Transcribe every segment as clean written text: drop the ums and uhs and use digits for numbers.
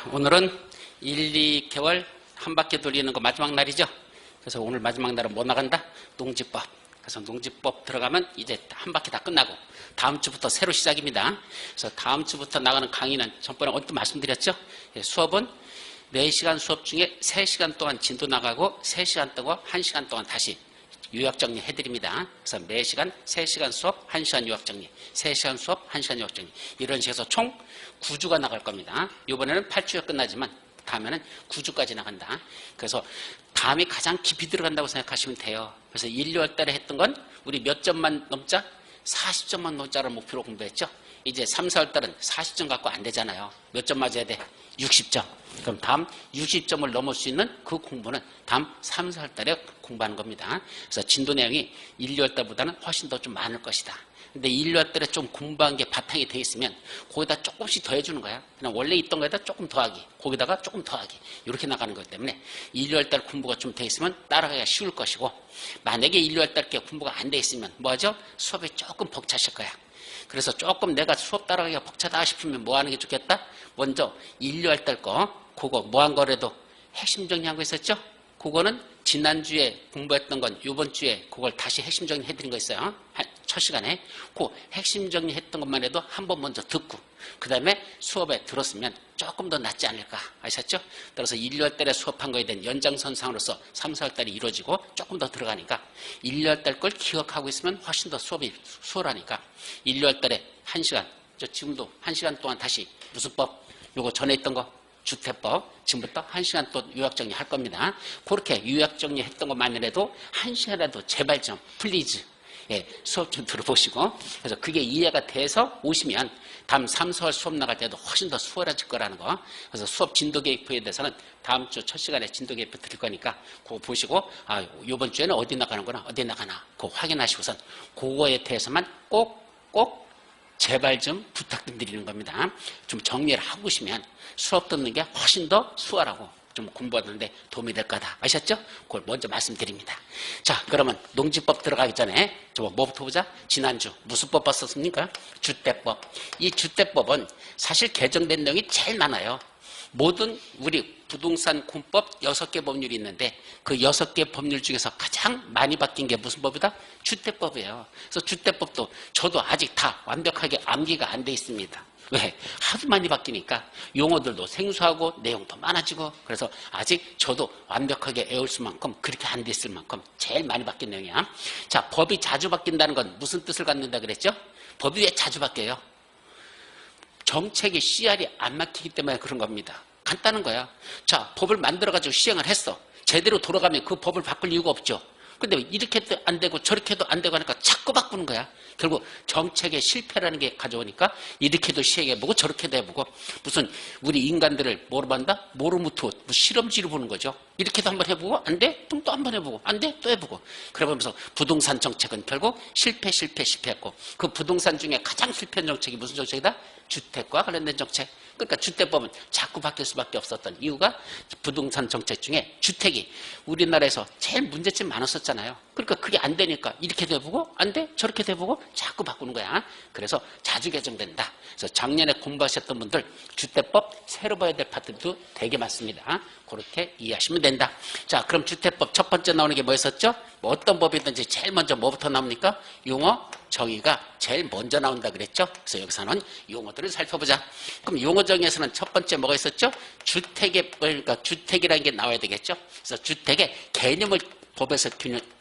자, 오늘은 1, 2개월 한 바퀴 돌리는 거 마지막 날이죠. 그래서 오늘 마지막 날은 뭐 나간다? 농지법. 그래서 농지법 들어가면 이제 한 바퀴 다 끝나고 다음 주부터 새로 시작입니다. 그래서 다음 주부터 나가는 강의는 전번에 언뜻 말씀드렸죠. 수업은 4시간 수업 중에 3시간 동안 진도 나가고 3시간 동안 1시간 동안 다시 요약정리 해드립니다. 그래서 4시간, 3시간 수업, 1시간 요약정리, 3시간 수업, 1시간 요약정리 이런 식으로 총 9주가 나갈 겁니다. 이번에는 8주가 끝나지만 다음에는 9주까지 나간다. 그래서 다음이 가장 깊이 들어간다고 생각하시면 돼요. 그래서 1, 2월 달에 했던 건 우리 몇 점만 넘자? 40점만 넘자를 목표로 공부했죠. 이제 3, 4월 달은 40점 갖고 안 되잖아요. 몇 점 맞아야 돼? 60점. 그럼 다음 60점을 넘을 수 있는 그 공부는 다음 3, 4월 달에 공부하는 겁니다. 그래서 진도 내용이 1, 2월 달보다는 훨씬 더 좀 많을 것이다. 근데 1, 2월 달에 좀 공부한 게 바탕이 돼 있으면 거기다 조금씩 더해주는 거야. 그냥 원래 있던 거에다 조금 더하기, 거기다가 조금 더하기 이렇게 나가는 거기 때문에 1, 2월 달 공부가 좀 돼 있으면 따라가기가 쉬울 것이고, 만약에 1, 2월 달께 공부가 안 돼 있으면 뭐하죠? 수업이 조금 벅차실 거야. 그래서 조금 내가 수업 따라가기가 벅차다 싶으면 뭐 하는 게 좋겠다? 먼저 1, 2월 달 거, 그거 뭐 한 거라도 핵심 정리한 거 있었죠? 그거는 지난주에 공부했던 건 이번 주에 그걸 다시 핵심 정리해드린 거 있어요. 첫 시간에. 그 핵심 정리했던 것만 해도 한 번 먼저 듣고 그 다음에 수업에 들었으면 조금 더 낫지 않을까 아셨죠? 따라서 1, 2월 달에 수업한 거에 대한 연장선상으로서 3, 4월 달이 이루어지고 조금 더 들어가니까 1, 2월 달 걸 기억하고 있으면 훨씬 더 수업이 수월하니까 1, 2월 달에 1시간, 지금도 1시간 동안 다시 무슨 법? 요거 전에 있던 거 주택법 지금부터 1시간 또 요약정리 할 겁니다. 그렇게 요약정리 했던 것만이라도 1시간이라도 제발 좀 플리즈 수업 좀 들어보시고, 그래서 그게 이해가 돼서 오시면 다음 3, 4월 수업 나갈 때도 훨씬 더 수월해질 거라는 거. 그래서 수업 진도 계획표에 대해서는 다음 주 첫 시간에 진도 계획표 드릴 거니까 그거 보시고 이번 주에는 어디 나가는구나 어디 나가나 그거 확인하시고선 그거에 대해서만 꼭 제발 좀 부탁드리는 겁니다. 좀 정리를 하고 오시면 수업 듣는 게 훨씬 더 수월하고 좀 공부하는데 도움이 될 거다. 아셨죠? 그걸 먼저 말씀드립니다. 자, 그러면 농지법 들어가기 전에 뭐부터 보자? 지난주 무슨 법 봤었습니까? 주택법. 이 주택법은 사실 개정된 내용이 제일 많아요. 모든 우리 부동산 군법 6개 법률이 있는데 그 6개 법률 중에서 가장 많이 바뀐 게 무슨 법이다? 주택법이에요. 그래서 주택법도 저도 아직 다 완벽하게 암기가 안 돼 있습니다. 왜? 하도 많이 바뀌니까 용어들도 생소하고 내용도 많아지고, 그래서 아직 저도 완벽하게 외울 수만큼 그렇게 안 됐을 만큼 제일 많이 바뀐 내용이야. 자, 법이 자주 바뀐다는 건 무슨 뜻을 갖는다 그랬죠? 법이 왜 자주 바뀌어요? 정책의 CR이 안 막히기 때문에 그런 겁니다. 간단한 거야. 자, 법을 만들어가지고 시행을 했어. 제대로 돌아가면 그 법을 바꿀 이유가 없죠. 근데 이렇게 해도 안 되고 저렇게 해도 안 되고 하니까 자꾸 바꾸는 거야. 결국 정책의 실패라는 게 가져오니까 이렇게도 시행해보고 저렇게도 해보고, 무슨 우리 인간들을 뭐로 본다? 모로무토 실험지로 보는 거죠. 이렇게도 한번 해보고 안 돼? 또 한번 해보고 안 돼? 또 해보고. 그러면서 부동산 정책은 결국 실패했고, 그 부동산 중에 가장 실패한 정책이 무슨 정책이다? 주택과 관련된 정책. 그러니까 주택법은 자꾸 바뀔 수밖에 없었던 이유가 부동산 정책 중에 주택이 우리나라에서 제일 문제점 많았었잖아요. 그러니까 그게 안 되니까 이렇게도 해보고 안 돼? 저렇게도 해보고 자꾸 바꾸는 거야. 그래서 자주 개정된다. 그래서 작년에 공부하셨던 분들 주택법 새로 봐야 될 파트도 되게 많습니다. 그렇게 이해하시면 된다. 자, 그럼 주택법 첫 번째 나오는 게 뭐였었죠? 뭐 어떤 법이든지 제일 먼저 뭐부터 나옵니까? 용어 정의가 제일 먼저 나온다 그랬죠? 그래서 여기서는 용어들을 살펴보자. 그럼 용어 정의에서는 첫 번째 뭐가 있었죠? 그러니까 주택이라는 게 나와야 되겠죠? 그래서 주택의 개념을 법에서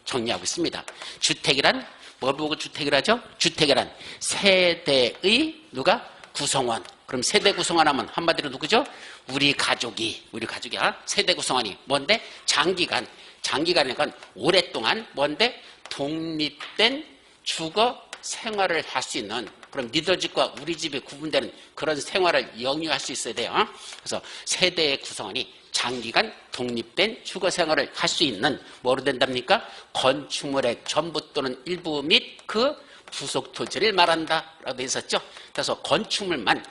정리하고 있습니다. 주택이란 뭘 보고 주택이라죠? 주택이란 세대의 누가? 구성원. 그럼 세대 구성원 하면 한마디로 누구죠? 우리 가족이야. 세대 구성원이 뭔데? 장기간이건 오랫동안 뭔데? 독립된 주거 생활을 할 수 있는, 그럼 니들 집과 우리 집이 구분되는 그런 생활을 영위할 수 있어야 돼요. 그래서 세대의 구성원이 장기간 독립된 주거 생활을 할 수 있는 뭐로 된답니까? 건축물의 전부 또는 일부 및 그 부속 토지를 말한다 라고 되어 있었죠. 그래서 건축물만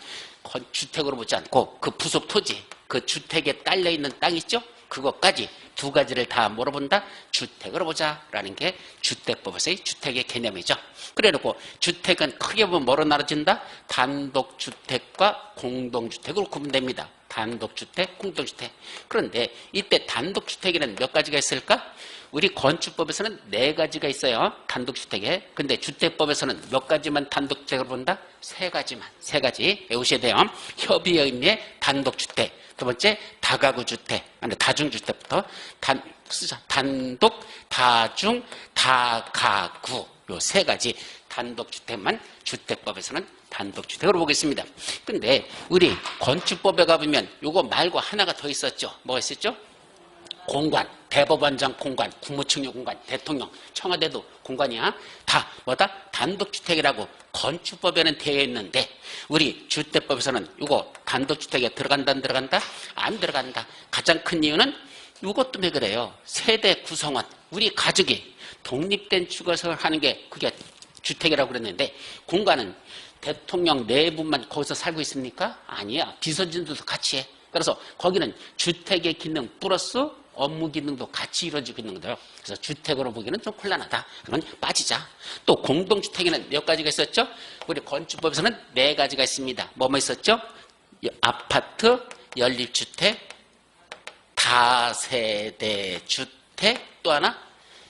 주택으로 보지 않고 그 부속 토지, 그 주택에 딸려있는 땅 있죠? 그것까지 두 가지를 다 뭐로 본다? 주택으로 보자라는 게 주택법에서의 주택의 개념이죠. 그래놓고 주택은 크게 보면 뭐로 나눠진다? 단독주택과 공동주택으로 구분됩니다. 단독주택, 공동주택. 그런데 이때 단독주택에는 몇 가지가 있을까? 우리 건축법에서는 4가지가 있어요. 단독주택에. 근데 주택법에서는 몇 가지만 단독주택으로 본다? 3가지만. 3가지 외우셔야 돼요. 협의의 의미의 단독주택. 두 번째, 다가구주택. 아니, 다중주택부터. 단독, 다중, 다가구. 요 3가지 단독주택만 주택법에서는 단독주택으로 보겠습니다. 근데 우리 건축법에 가보면 요거 말고 하나가 더 있었죠. 뭐가 있었죠? 공관, 대법원장 공관, 국무총리 공관, 대통령, 청와대도 공관이야. 다 뭐다? 단독주택이라고 건축법에는 되어 있는데 우리 주택법에서는 이거 단독주택에 들어간다 안 들어간다? 안 들어간다. 가장 큰 이유는 이것 때문에 그래요. 세대 구성원, 우리 가족이 독립된 주거생활을 하는 게 그게 주택이라고 그랬는데 공관은 대통령 내부만 거기서 살고 있습니까? 아니야. 비서진들도 같이 해. 그래서 거기는 주택의 기능 플러스 업무 기능도 같이 이루어지고 있는 거예요. 그래서 주택으로 보기는 좀 곤란하다. 그러면 빠지자. 또 공동주택에는 몇 가지가 있었죠? 우리 건축법에서는 4가지가 있습니다. 뭐뭐 있었죠? 아파트, 연립주택, 다세대 주택, 또 하나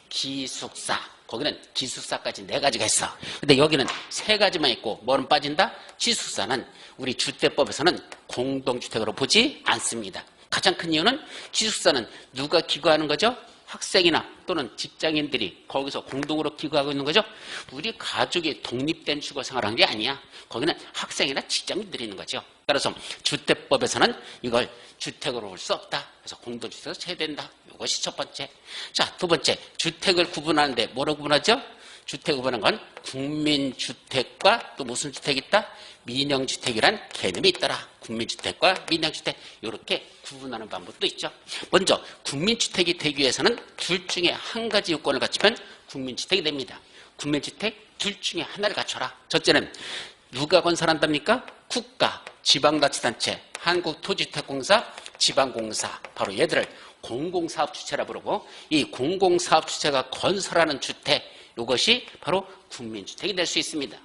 기숙사. 거기는 기숙사까지 4가지가 있어. 근데 여기는 3가지만 있고 뭐는 빠진다? 기숙사는 우리 주택법에서는 공동주택으로 보지 않습니다. 가장 큰 이유는 기숙사는 누가 기거하는 거죠? 학생이나 또는 직장인들이 거기서 공동으로 기거하고 있는 거죠. 우리 가족이 독립된 주거생활을 한 게 아니야. 거기는 학생이나 직장인들이 있는 거죠. 따라서 주택법에서는 이걸 주택으로 볼 수 없다. 그래서 공동주택으로 쳐야 된다. 이것이 첫 번째. 자, 두 번째, 주택을 구분하는데 뭐로 구분하죠? 주택 구분하는 건 국민주택과 또 무슨 주택이 있다? 민영주택이란 개념이 있더라. 국민주택과 민영주택 이렇게 구분하는 방법도 있죠. 먼저 국민주택이 되기 위해서는 둘 중에 한 가지 요건을 갖추면 국민주택이 됩니다. 국민주택 둘 중에 하나를 갖춰라. 첫째는 누가 건설한답니까? 국가, 지방자치단체, 한국토지주택공사, 지방공사. 바로 얘들을 공공사업주체라 부르고 이 공공사업주체가 건설하는 주택 이것이 바로 국민주택이 될 수 있습니다.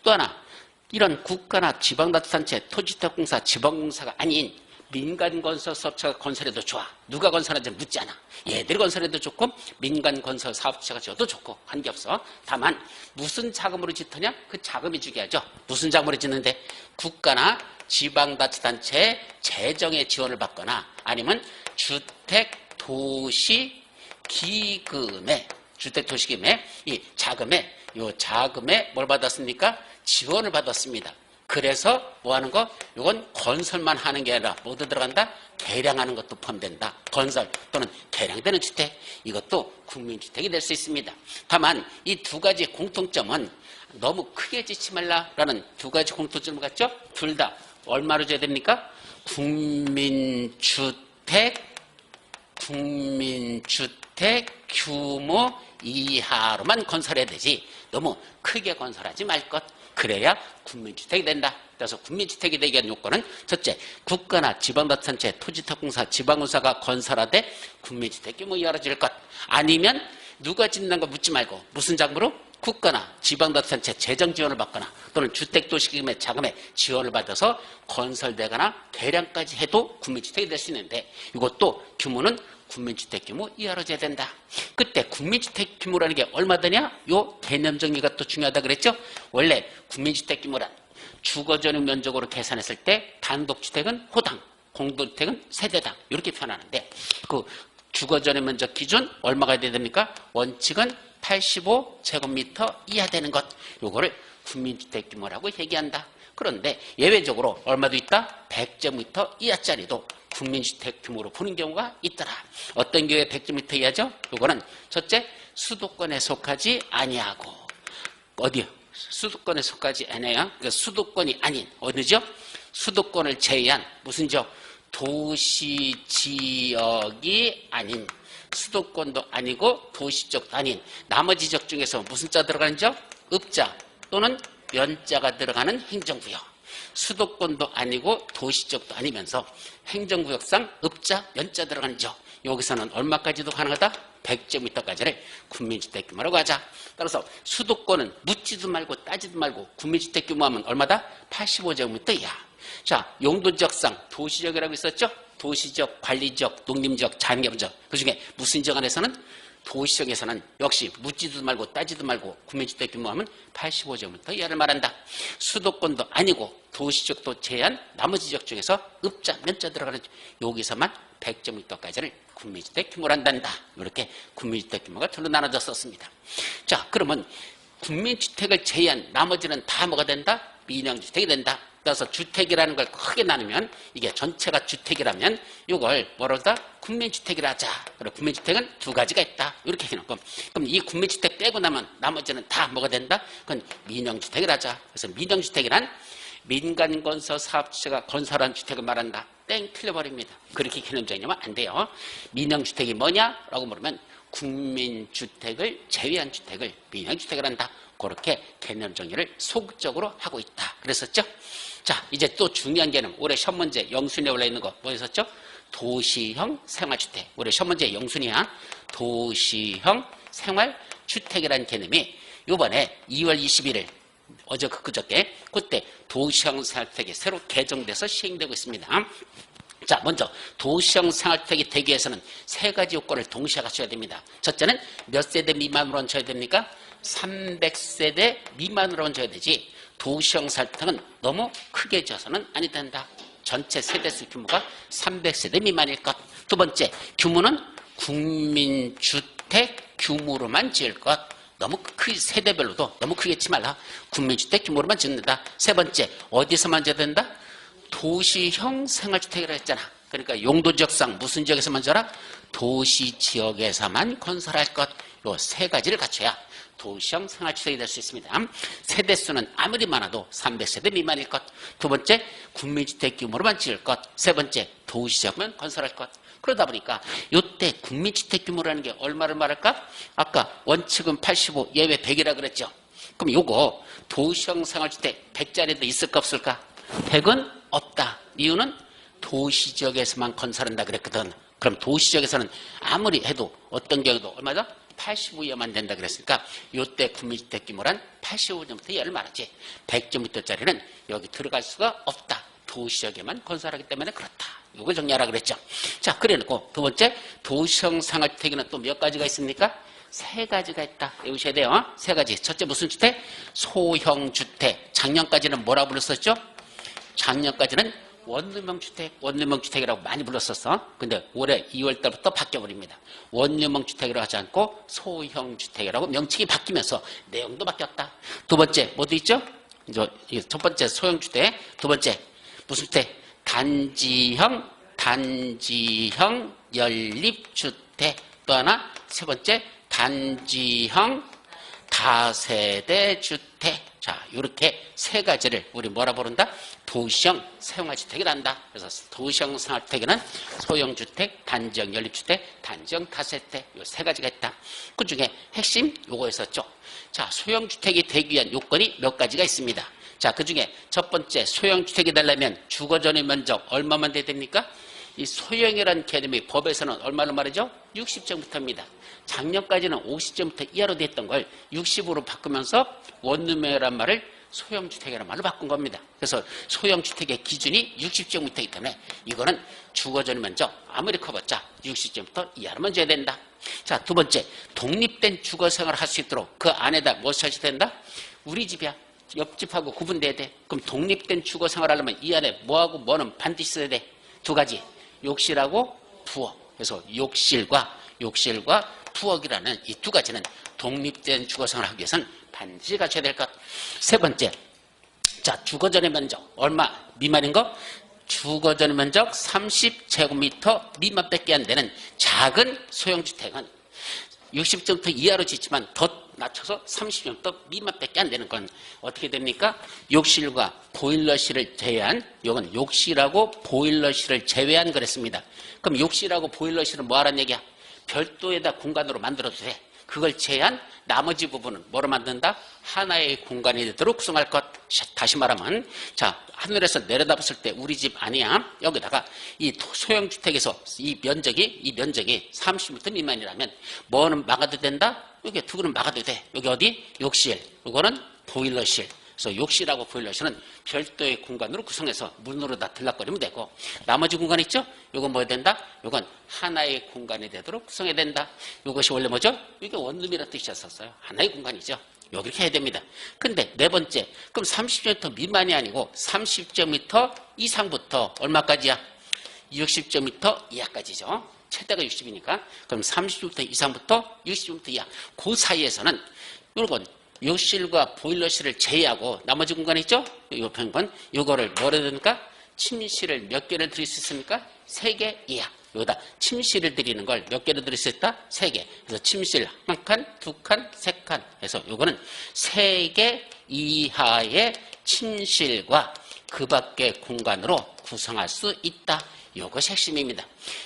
또 하나 이런 국가나 지방자치단체, 토지주택공사, 지방공사가 아닌 민간건설사업체가 건설해도 좋아. 누가 건설하는지 묻지 않아. 얘들이 건설해도 좋고 민간건설사업체가 지어도 좋고 관계없어. 다만 무슨 자금으로 짓느냐? 그 자금이 중요하죠. 무슨 자금으로 짓는데 국가나 지방자치단체의 재정의 지원을 받거나 아니면 주택도시기금에 주택도시기금에 이 자금에 뭘 받았습니까? 지원을 받았습니다. 그래서 뭐 하는 거? 이건 건설만 하는 게 아니라 모두 들어간다? 개량하는 것도 포함된다. 건설 또는 개량되는 주택. 이것도 국민주택이 될 수 있습니다. 다만 이 2가지 공통점은 너무 크게 짓지 말라라는 2가지 공통점을 갖죠? 둘 다 얼마로 줘야 됩니까? 국민주택 규모 이하로만 건설해야 되지 너무 크게 건설하지 말 것. 그래야 국민주택이 된다. 그래서 국민주택이 되기 위한 요건은 첫째, 국가나 지방자치단체, 토지주택공사, 지방공사가 건설하되 국민주택 규모 이하로 지을 것. 아니면 누가 짓는 거 묻지 말고 무슨 자금으로? 국가나 지방자치단체 재정 지원을 받거나 또는 주택도시기금의 자금에 지원을 받아서 건설되거나 개량까지 해도 국민주택이 될 수 있는데 이것도 규모는 국민주택 규모 이하로 재야 된다. 그때 국민주택 규모라는 게 얼마 되냐? 요 개념 정리가 또 중요하다 그랬죠? 원래 국민주택 규모란 주거전용 면적으로 계산했을 때 단독주택은 호당, 공동주택은 세대당 이렇게 표현하는데 그 주거전용 면적 기준 얼마가 돼야 됩니까? 원칙은 85제곱미터 이하 되는 것. 요거를 국민주택 규모라고 얘기한다. 그런데 예외적으로 얼마도 있다? 100제곱미터 이하짜리도 국민주택 규모로 보는 경우가 있더라. 어떤 경우에 100제곱미터 이하죠? 요거는 첫째, 수도권에 속하지 아니하고 어디요? 수도권에 속하지 않아요. 그러니까 수도권이 아닌 어디죠? 수도권을 제외한 무슨 지역? 도시 지역이 아닌 수도권도 아니고 도시적도 아닌 나머지 지역 중에서 무슨 자 들어가는 지역? 읍자 또는 면자가 들어가는 행정구역. 수도권도 아니고 도시적도 아니면서 행정구역상 읍자, 면자 들어가는 지역. 여기서는 얼마까지도 가능하다? 100제곱미터까지를 국민주택 규모라고 하자. 따라서 수도권은 묻지도 말고 따지도 말고 국민주택 규모하면 얼마다? 85제곱미터 이하. 자, 용도지역상 도시지역이라고 있었죠? 도시지역, 관리지역, 농림지역, 자연개발지역. 그중에 무슨 지역 안에서는 도시지역에서는 역시 묻지도 말고 따지도 말고 국민주택 규모하면 85제곱미터 이하를 말한다. 수도권도 아니고 도시지역도 제한 나머지 지역 중에서 읍자, 면자 들어가는 여기서만 100제곱미터까지를 국민주택 규모로 한단다. 이렇게 국민주택 규모가 둘로 나눠졌었습니다. 자, 그러면 국민주택을 제외한 나머지는 다 뭐가 된다? 민영주택이 된다. 그래서 주택이라는 걸 크게 나누면 이게 전체가 주택이라면 이걸 뭐라고 하다? 국민주택이라 하자. 그리고 국민주택은 두 가지가 있다. 이렇게 해놓고 그럼 이 국민주택 빼고 나면 나머지는 다 뭐가 된다? 그건 민영주택이라 하자. 그래서 민영주택이란 민간건설 사업체가 건설한 주택을 말한다. 땡 틀려버립니다. 그렇게 개념 정리하면 안 돼요. 민영주택이 뭐냐라고 물으면 국민주택을 제외한 주택을 민영주택을 한다. 그렇게 개념 정리를 소극적으로 하고 있다. 그랬었죠? 자, 이제 또 중요한 개념. 올해 시험 문제 영순위에 올라있는 거 뭐였었죠? 도시형 생활주택. 올해 시험 문제 영순위야. 도시형 생활주택이라는 개념이 이번에 2월 21일 어제 그저께 그때 도시형 생활주택이 새로 개정돼서 시행되고 있습니다. 자, 먼저 도시형 생활주택이 되기 위해서는 세 가지 요건을 동시에 갖춰야 됩니다. 첫째는 몇 세대 미만으로 얹혀야 됩니까? 300세대 미만으로 얹어야 되지 도시형 생활주택은 너무 크게 지어서는 아니 된다. 전체 세대수 규모가 300세대 미만일 것. 두 번째, 규모는 국민주택 규모로만 지을 것. 너무 세대별로도 너무 크게 짓지 말라. 국민주택 규모로만 짓는다. 세 번째, 어디서만 지어야 된다? 도시형 생활주택이라고 했잖아. 그러니까 용도지역상 무슨 지역에서만 지어라? 도시지역에서만 건설할 것. 요 세 가지를 갖춰야 도시형 생활주택이 될 수 있습니다. 세대수는 아무리 많아도 300세대 미만일 것. 두 번째, 국민주택 규모로만 지을 것. 세 번째, 도시지역만 건설할 것. 그러다 보니까 이때 국민주택 규모라는 게 얼마를 말할까? 아까 원칙은 85, 예외 100이라 그랬죠. 그럼 요거 도시형 생활주택 100짜리도 있을까 없을까? 100은 없다. 이유는 도시지역에서만 건설한다 그랬거든. 그럼 도시지역에서는 아무리 해도 어떤 경우도 얼마다? 85 이하만 된다 그랬으니까 이때 국민주택 규모란 85제곱미터 이하를 말하지 100제곱미터짜리는 여기 들어갈 수가 없다. 도시지역에만 건설하기 때문에 그렇다. 이걸 정리하라 그랬죠. 자, 그래놓고 두 번째 도시형 생활주택에는 또 몇 가지가 있습니까? 세 가지가 있다. 외우셔야 돼요. 세 가지. 첫째 무슨 주택? 소형주택. 작년까지는 뭐라고 불렀었죠? 작년까지는 원룸형 주택, 원룸형 주택이라고 많이 불렀었어. 근데 올해 2월 달부터 바뀌어버립니다. 원룸형 주택이라고 하지 않고 소형 주택이라고 명칭이 바뀌면서 내용도 바뀌었다. 두 번째, 뭐도 있죠? 이제 첫 번째 소형 주택, 두 번째 무슨 주택? 단지형 연립주택. 또 하나, 세 번째, 단지형 다세대 주택. 자, 이렇게 세 가지를 우리 뭐라 부른다? 도시형 생활주택이 난다. 그래서 도시형 생활주택에는 소형주택, 단지형 연립주택, 단지형 다세대 이 세 가지가 있다. 그 중에 핵심 요거였었죠. 자, 소형주택이 되기 위한 요건이 몇 가지가 있습니다. 자, 그 중에 첫 번째 소형주택이 되려면 주거전의 면적 얼마만 돼야 됩니까? 이 소형이라는 개념이 법에서는 얼마로 말이죠? 60제곱미터입니다. 작년까지는 50제곱미터 이하로 됐던 걸 60으로 바꾸면서 원룸이라는 말을 소형주택이라는 말로 바꾼 겁니다. 그래서 소형주택의 기준이 60제곱미터이기 때문에 이거는 주거전의 면적 아무리 커봤자 60제곱미터 이하로만 줘야 된다. 자, 두 번째, 독립된 주거생활을 할 수 있도록 그 안에다 무엇이 설치 된다? 우리 집이야. 옆집하고 구분돼야 돼. 그럼 독립된 주거생활을 하려면 이 안에 뭐하고 뭐는 반드시 써야 돼. 두 가지. 욕실하고 부엌. 그래서 욕실과 부엌이라는 이 두 가지는 독립된 주거생활을 하기 위해서는 반드시 갖춰야 될 것. 세 번째, 자, 주거전의 면적 얼마 미만인 거? 주거전의 면적 30제곱미터 미만밖에 안 되는 작은 소형주택은 60제곱미터 이하로 짓지만 더 낮춰서 30제곱미터 미만밖에 안 되는 건 어떻게 됩니까? 욕실과 보일러실을 제외한, 이건 욕실하고 보일러실을 제외한 그랬습니다. 그럼 욕실하고 보일러실은 뭐 하라는 얘기야? 별도에다 공간으로 만들어도 돼. 그걸 제외한 나머지 부분은 뭐로 만든다? 하나의 공간이 되도록 구성할 것. 다시 말하면, 자, 하늘에서 내려다봤을 때 우리 집 아니야. 여기다가 이 소형주택에서 이 면적이 30m 미만이라면 뭐는 막아도 된다? 여기 두 개는 막아도 돼. 여기 어디? 욕실. 이거는 보일러실. 그래서 욕실하고 보일러실은 별도의 공간으로 구성해서 문으로 다 들락거리면 되고, 나머지 공간 있죠? 요건 뭐 된다? 요건 하나의 공간이 되도록 구성해야 된다. 요것이 원래 뭐죠? 이게 원룸이라는 뜻이었었어요. 하나의 공간이죠. 이렇게 해야 됩니다. 근데 네 번째, 그럼 30제곱미터 미만이 아니고 30제곱미터 이상부터 얼마까지야? 60제곱미터 이하까지죠. 최대가 60이니까. 그럼 30제곱미터 이상부터 60제곱미터 이하. 그 사이에서는 요건 욕실과 보일러실을 제외하고 나머지 공간 있죠? 요 평번 요거를 뭐라 되니까 침실을 몇 개를 드릴 수 있습니까? 3개 이하. 여기다 침실을 드리는 걸 몇 개를 드릴 수 있다? 3개. 그래서 침실 1칸, 2칸, 3칸. 그래서 요거는 3개 이하의 침실과 그 밖의 공간으로 구성할 수 있다. 요것이 핵심입니다.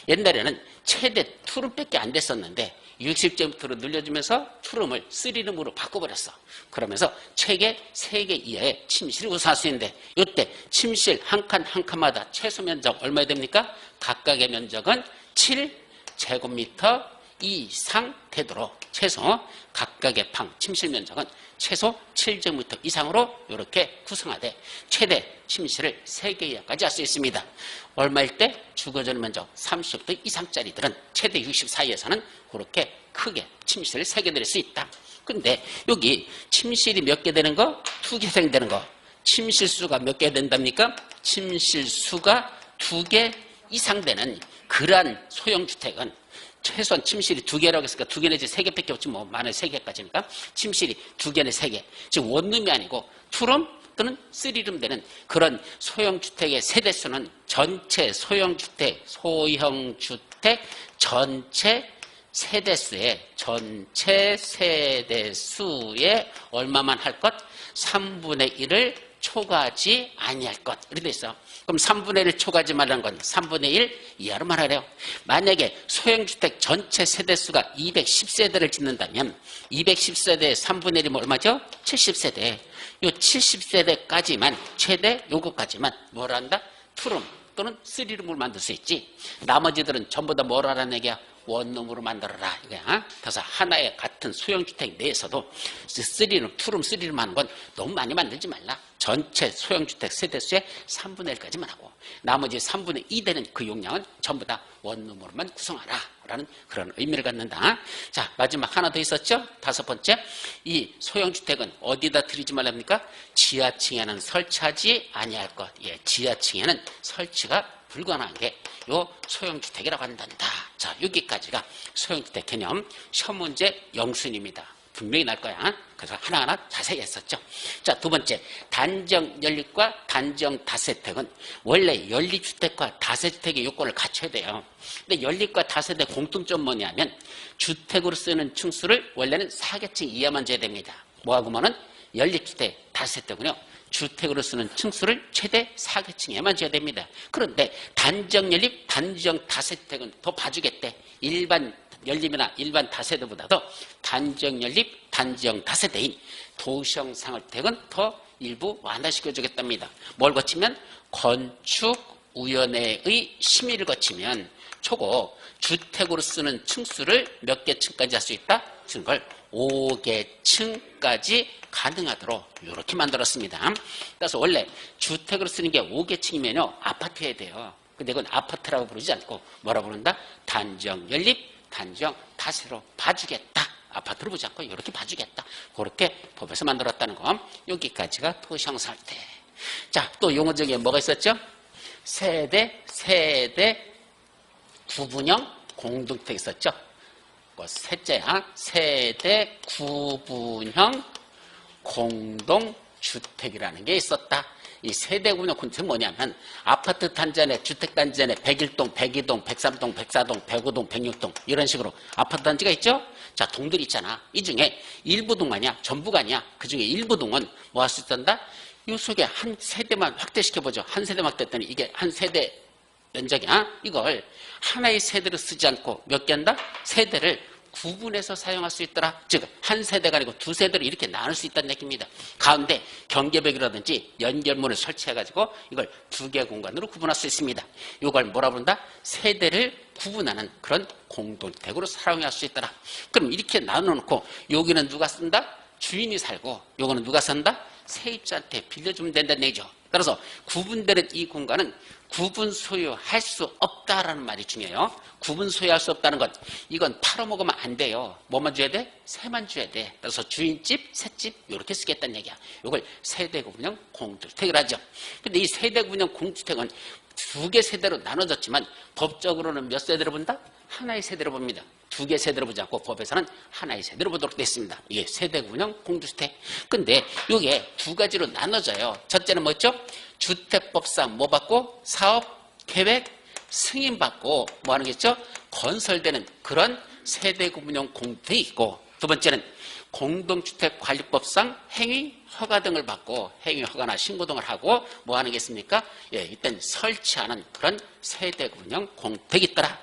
옛날에는 최대 투룸밖에 안 됐었는데 60제곱미터로 늘려주면서 투룸을 3룸으로 바꿔버렸어. 그러면서 최대 3개 이하의 침실을 구성할 수 있는데 이때 침실 한 칸 한 칸마다 최소 면적 얼마나 됩니까? 각각의 면적은 7제곱미터 이상 되도록 최소 각각의 방 침실 면적은 최소 7제곱미터 이상으로 이렇게 구성하되 최대 침실을 3개 이하까지 할 수 있습니다. 얼마일 때? 주거전 면적 30제곱미터 이상짜리들은 최대 64에서는 그렇게 크게 침실을 3개 드릴 수 있다. 근데 여기 침실이 몇 개 되는 거? 2개 생되는 거. 침실 수가 몇 개 된답니까? 침실 수가 2개 이상 되는 그러한 소형주택은 최소한 침실이 2개라고 했으니까 2개 내지 3개밖에 없지 뭐 많은 3개까지니까 침실이 2개 내지 3개. 즉 원룸이 아니고 투룸 또는 3룸 되는 그런 소형주택의 세대수는 전체 소형주택 전체 세대수의 얼마만 할 것? 3분의 1을 초과하지 아니할 것. 이렇게 돼 있어. 그럼 3분의 1을 초과하지 말라는 건 3분의 1 이하로 말하래요. 만약에 소형주택 전체 세대수가 210세대를 짓는다면 210세대의 3분의 1이면 얼마죠? 70세대. 요 70세대까지만 최대 요거까지만 뭘 한다? 투룸 또는 3룸을 만들 수 있지. 나머지들은 전부 다 뭘 하라는 얘기야? 원룸으로 만들어라 이거야. 그래서 하나의 같은 소형주택 내에서도 3룸, 투룸, 3룸 하는 건 너무 많이 만들지 말라. 전체 소형주택 세대수의 3분의 1까지만 하고 나머지 3분의 2 되는 그 용량은 전부 다 원룸으로만 구성하라 라는 그런 의미를 갖는다. 자, 마지막 하나 더 있었죠? 5번째, 이 소형주택은 어디다 들이지 말랍니까? 지하층에는 설치하지 아니할 것. 예, 지하층에는 설치가 불가능한 게 요 소형주택이라고 한단다. 자, 여기까지가 소형주택 개념 시험 문제 영순입니다. 분명히 날 거야. 그래서 하나하나 자세히 했었죠. 자, 두 번째, 단정 연립과 단정 다세택은 원래 연립주택과 다세택의 요건을 갖춰야 돼요. 근데 연립과 다세택 공통점 뭐냐면 주택으로 쓰는 층수를 원래는 4계층 이하만 재야 됩니다. 뭐하고만은 연립주택, 다세택은요. 주택으로 쓰는 층수를 최대 4계층에만 줘야 됩니다. 그런데 단정연립, 단정다세택은 더 봐주겠대. 일반 연립이나 일반 다세대보다도 단정연립, 단정다세대인 도시형상을택은 더 일부 완화시켜주겠답니다. 뭘 거치면 건축위원회의 심의를 거치면 초고 주택으로 쓰는 층수를 몇 개층까지 할 수 있다? 그걸 5계층까지 가능하도록 이렇게 만들었습니다. 그래서 원래 주택으로 쓰는 게 5계층이면요 아파트여야 돼요. 근데 이건 아파트라고 부르지 않고 뭐라 부른다? 단정 연립, 단정 다세로 봐주겠다. 아파트로 보지 않고 이렇게 봐주겠다. 그렇게 법에서 만들었다는 거. 여기까지가 도시형상할때. 자, 또 용어 중에 뭐가 있었죠? 세대 구분형 공동주택 있었죠? 셋째야, 세대 구분형 공동주택이라는 게 있었다. 이 세대 구분형 공동주택은 뭐냐면 아파트 단지 안에 주택 단지 안에 101동, 102동, 103동, 104동, 105동, 106동 이런 식으로 아파트 단지가 있죠? 자, 동들이 있잖아. 이 중에 일부 동 아니야? 전부가 아니야? 그 중에 일부 동은 뭐 할 수 있단다? 이 속에 한 세대만 확대시켜보죠. 한 세대만 확대했더니 이게 한 세대 면적이야. 이걸 하나의 세대로 쓰지 않고 몇 개 한다? 세대를 구분해서 사용할 수 있더라. 즉, 한 세대가 아니고 두 세대로 이렇게 나눌 수 있다는 얘기입니다. 가운데 경계벽이라든지 연결문을 설치해가지고 이걸 2개 공간으로 구분할 수 있습니다. 이걸 뭐라 부른다? 세대를 구분하는 그런 공동주택으로 사용할 수 있더라. 그럼 이렇게 나눠놓고 여기는 누가 쓴다? 주인이 살고 요거는 누가 산다? 세입자한테 빌려주면 된다는 얘기죠. 따라서 구분되는 이 공간은 구분 소유할 수 없다라는 말이 중요해요. 구분 소유할 수 없다는 건 이건 팔아먹으면 안 돼요. 뭐만 줘야 돼? 세만 줘야 돼. 그래서 주인집, 새집 이렇게 쓰겠다는 얘기야. 이걸 세대구분형 공주택을 하죠. 근데 이 세대구분형 공주택은 두 개 세대로 나눠졌지만 법적으로는 몇 세대로 본다? 하나의 세대로 봅니다. 두 개 세대로 보지 않고 법에서는 하나의 세대로 보도록 되어 있습니다. 이게 세대구분형 공주택. 근데 이게 두 가지로 나눠져요. 첫째는 뭐였죠? 주택법상 뭐 받고? 사업, 계획, 승인 받고 뭐 하는 게 있죠? 건설되는 그런 세대구분형 공주택이 있고, 두 번째는 공동주택관리법상 행위 허가 등을 받고 행위 허가나 신고 등을 하고 뭐 하는 게 있습니까? 예, 이땐 설치하는 그런 세대구분형 공주택이 있더라.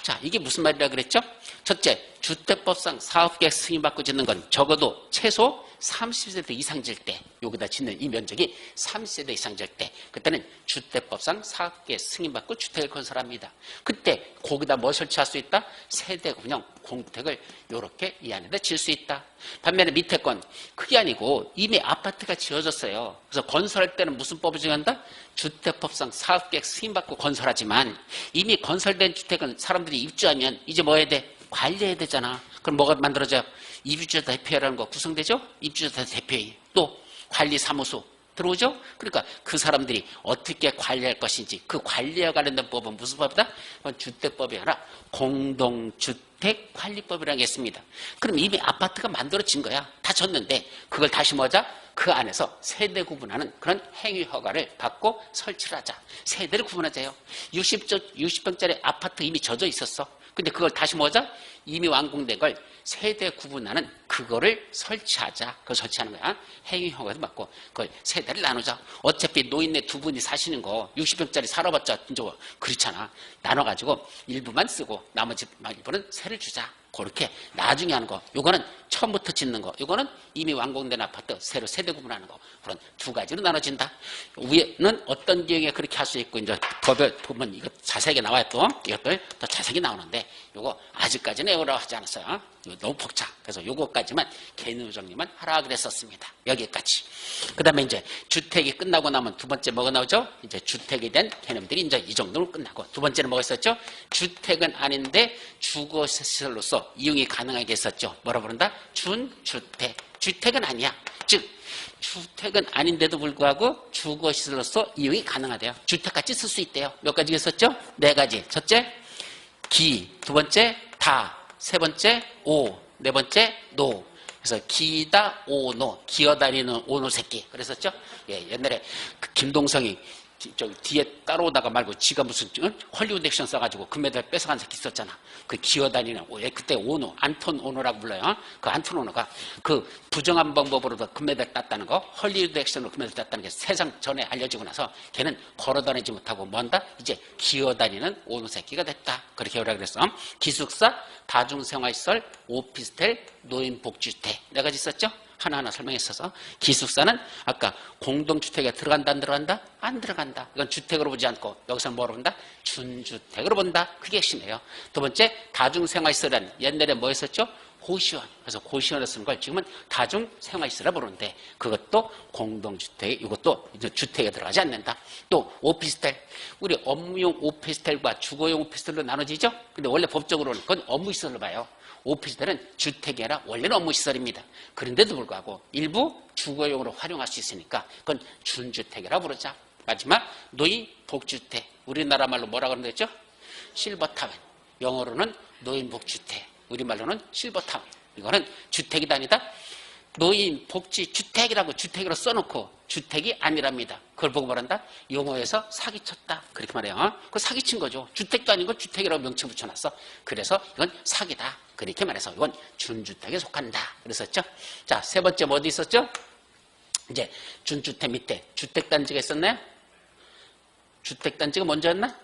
자, 이게 무슨 말이라 그랬죠? 첫째, 주택법상 사업계획 승인받고 짓는 건 적어도 최소 30세대 이상 질 때, 여기다 짓는 이 면적이 30세대 이상 질 때, 그때는 주택법상 사업계획 승인받고 주택을 건설합니다. 그때 거기다 뭐 설치할 수 있다? 세대구분형 공주택을 이렇게 이 안에다 질 수 있다. 반면에 밑에 건 그게 아니고 이미 아파트가 지어졌어요. 그래서 건설할 때는 무슨 법을 정한다? 주택법상 사업계획 승인받고 건설하지만 이미 건설된 주택은 사람들이 입주하면 이제 뭐 해야 돼? 관리해야 되잖아. 그럼 뭐가 만들어져요? 입주자 대표회라는 거 구성되죠? 입주자 대표회. 또 관리사무소 들어오죠? 그러니까 그 사람들이 어떻게 관리할 것인지 그 관리와 관련된 법은 무슨 법이다? 그건 주택법이 아니라 공동주택관리법이라는 게 있습니다. 그럼 이미 아파트가 만들어진 거야. 다 졌는데 그걸 다시 뭐하자? 그 안에서 세대 구분하는 그런 행위 허가를 받고 설치를 하자. 세대를 구분하자요. 60평짜리 아파트 이미 젖어 있었어. 근데 그걸 다시 뭐하자? 이미 완공된 걸 세대 구분하는 그거를 설치하자. 그걸 설치하는 거야. 행위 허가도 받고 그걸 세대를 나누자. 어차피 노인네 두 분이 사시는 거 60평짜리 살아봤자 이제 그렇잖아. 나눠가지고 일부만 쓰고 나머지 일부는 세를 주자. 그렇게 나중에 하는 거. 요거는 처음부터 짓는 거. 요거는 이미 완공된 아파트 새로 세대 구분하는 거. 그런 두 가지로 나눠진다. 위에는 어떤 경우에 그렇게 할 수 있고 이제 법에 보면 이거 자세하게 나와요. 또 이것들 더 자세하게 나오는데 요거 아직까지는 외우라고 하지 않았어요. 이거 너무 복잡. 그래서 요거까지만 개념 정리만 하라 그랬었습니다. 여기까지. 그 다음에 이제 주택이 끝나고 나면 두 번째 뭐가 나오죠? 이제 주택에 대한 개념들이 이제 이 정도로 끝나고 두 번째는 뭐가 있었죠? 주택은 아닌데 주거시설로서 이용이 가능하게 했었죠. 뭐라 부른다? 준주택. 주택은 아니야. 즉 주택은 아닌데도 불구하고 주거시설로서 이용이 가능하대요. 주택같이 쓸 수 있대요. 몇 가지 있었죠? 네 가지. 첫째, 기. 두 번째, 다. 세 번째, 오. 네 번째, 노. 그래서 기다, 오, 노. 기어다니는 오노 새끼. 그랬었죠? 예, 옛날에 그 김동성이 저기 뒤에 따라오다가 말고 지가 무슨 헐리우드 액션 써가지고 금메달 뺏어간 새끼 있었잖아. 그 기어다니는 그때 오노, 안톤 오노라고 불러요. 그 안톤 오노가 그 부정한 방법으로도 금메달 땄다는 거, 헐리우드 액션으로 금메달 땄다는 게 세상 전에 알려지고 나서 걔는 걸어다니지 못하고 뭐한다? 이제 기어다니는 오노 새끼가 됐다. 그렇게 오라 그랬어. 기숙사, 다중생활시설, 오피스텔, 노인복지주택 네 가지 있었죠? 하나하나 설명했어서 기숙사는 아까 공동주택에 들어간다 안 들어간다? 안 들어간다. 이건 주택으로 보지 않고 여기서는 뭐로 본다? 준주택으로 본다. 그게 핵심이에요. 두 번째 다중생활시설은 옛날에 뭐 했었죠? 고시원. 그래서 고시원을 쓰는 걸 지금은 다중생활시설이라고 부르는데 그것도 공동주택, 이것도 이제 주택에 들어가지 않는다. 또 오피스텔. 우리 업무용 오피스텔과 주거용 오피스텔로 나눠지죠? 근데 원래 법적으로는 그건 업무시설로 봐요. 오피스텔은 주택이 아니라 원래는 업무시설입니다. 그런데도 불구하고 일부 주거용으로 활용할 수 있으니까 그건 준주택이라고 부르자. 마지막 노인 복주택. 우리나라 말로 뭐라고 그러는 거죠? 실버타운. 영어로는 노인 복주택. 우리말로는 실버타운. 이거는 주택이 아니다. 노인 복지 주택이라고 주택으로 써놓고 주택이 아니랍니다. 그걸 보고 말한다. 용어에서 사기쳤다. 그렇게 말해요. 그 사기친 거죠. 주택도 아닌 걸 주택이라고 명칭 붙여놨어. 그래서 이건 사기다. 그렇게 말해서 이건 준주택에 속한다. 그랬었죠. 자, 세 번째 뭐 어디 있었죠? 이제 준주택 밑에 주택단지가 있었나요? 주택단지가 먼저였나?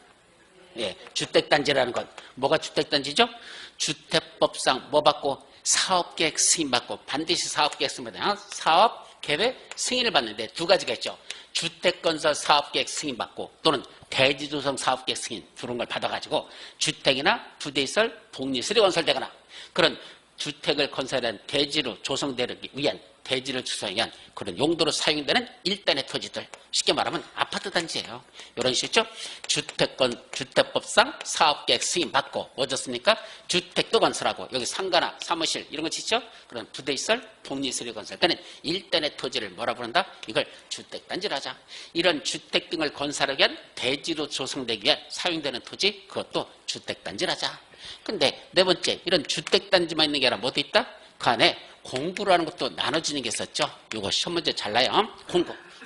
예, 주택단지라는 건 뭐가 주택단지죠? 주택법상 뭐 받고 사업계획 승인받고 반드시 사업계획 승인받아요. 사업계획 승인을 받는데 두 가지가 있죠. 주택건설 사업계획 승인받고 또는 대지조성 사업계획 승인 그런 걸 받아가지고 주택이나 부대시설, 복리시설이 건설되거나 그런 주택을 건설한 대지로 조성되기 위한 대지를 조성하기 위한 그런 용도로 사용되는 일단의 토지들, 쉽게 말하면 아파트 단지예요. 이런 식이죠. 주택법상 사업계획 승인받고 뭐 줬습니까? 주택도 건설하고 여기 상가나 사무실 이런 거 짓죠. 그런 부대시설, 복리시설 건설. 그러니까 일단의 토지를 뭐라 부른다? 이걸 주택단지를 하자. 이런 주택 등을 건설하기 위한 대지로 조성되기 위한 사용되는 토지, 그것도 주택단지를 하자. 근데 네 번째, 이런 주택단지만 있는 게 아니라 뭐도 있다? 그 안에 공구라는 것도 나눠지는 게 있었죠. 이거 시험 문제 잘 나요.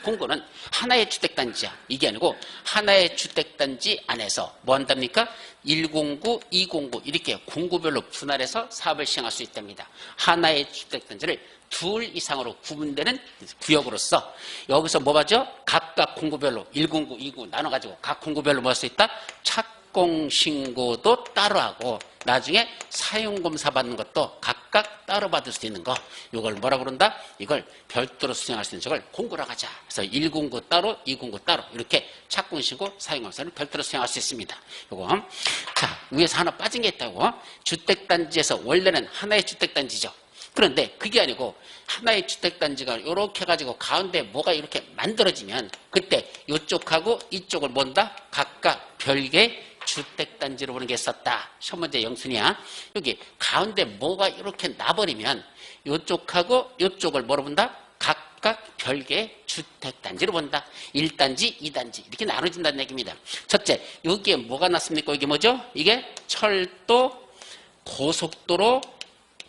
공구는 하나의 주택단지야. 이게 아니고 하나의 주택단지 안에서 뭐 한답니까? 1공구, 2공구 이렇게 공구별로 분할해서 사업을 시행할 수 있답니다. 하나의 주택단지를 둘 이상으로 구분되는 구역으로서 여기서 뭐 하죠? 각각 공구별로 1공구, 2공구 나눠가지고 각 공구별로 뭐 할 수 있다? 착공신고도 따로 하고 나중에 사용검사 받는 것도 각각 따로 받을 수 있는 거, 이걸 뭐라 그런다? 이걸 별도로 수행할 수 있는 적을 공구라고 하자. 그래서 1공구 따로, 2공구 따로 이렇게 착공신고, 사용검사를 별도로 수행할 수 있습니다. 요거. 자, 위에서 하나 빠진 게 있다고. 주택단지에서 원래는 하나의 주택단지죠. 그런데 그게 아니고 하나의 주택단지가 이렇게 해가지고 가운데 뭐가 이렇게 만들어지면 그때 이쪽하고 이쪽을 뭔다? 각각 별개의 주택단지로 보는 게 있었다. 첫 번째 영순이야. 여기 가운데 뭐가 이렇게 나버리면 이쪽하고 이쪽을 뭐로 본다? 각각 별개의 주택단지로 본다. 1단지, 2단지 이렇게 나눠진다는 얘기입니다. 첫째, 여기에 뭐가 났습니까? 이게 뭐죠? 이게 철도, 고속도로,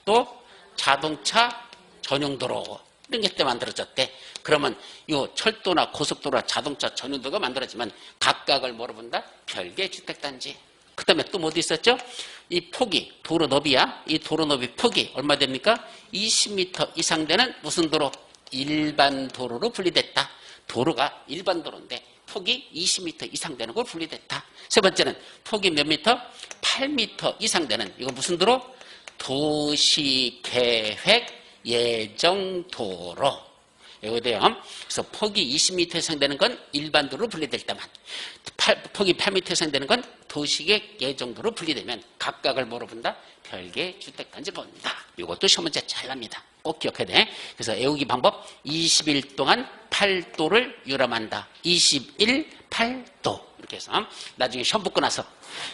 또 자동차 전용도로 이런 게 때 만들어졌대. 그러면 이 철도나 고속도로나 자동차 전용도로가 만들어지면 각각을 뭐로 본다? 별개의 주택단지. 그 다음에 또 뭐도 있었죠? 이 폭이 도로 너비야. 이 도로 너비 폭이 얼마 됩니까? 20m 이상 되는 무슨 도로? 일반 도로로 분리됐다. 도로가 일반 도로인데 폭이 20m 이상 되는 걸 분리됐다. 세 번째는 폭이 몇 미터? 8m 이상 되는 이거 무슨 도로? 도시계획 예정도로. 이거 돼요. 그래서 폭이 20m 이상 되는 건 일반 도로로 분리될 때만, 폭이 8m 이상 되는 건 도시계획 예정도로 분리되면 각각을 뭐로 본다? 별개의 주택단지로 본다. 이것도 시험 문제 잘 납니다. 꼭 기억해야 돼. 그래서 외우기 방법 20일 동안 8도를 유람한다. 21, 8도. 이렇게 해서 나중에 시험 붙고 나서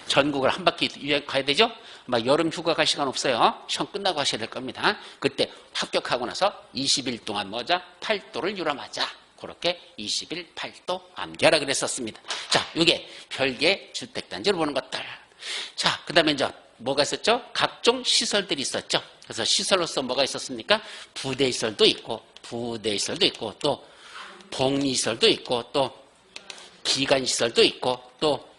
전국을 한 바퀴 가야 되죠? 아마 여름 휴가 갈 시간 없어요. 시험 끝나고 하셔야 될 겁니다. 그때 합격하고 나서 20일 동안 뭐자? 8도를 유람하자. 그렇게 20일 8도 암기하라 그랬었습니다. 자, 이게 별개의 주택단지로 보는 것들. 자, 그 다음에 이제 뭐가 있었죠? 각종 시설들이 있었죠. 그래서 시설로서 뭐가 있었습니까? 부대시설도 있고, 또 복리시설도 있고, 또 기관시설도 있고, 또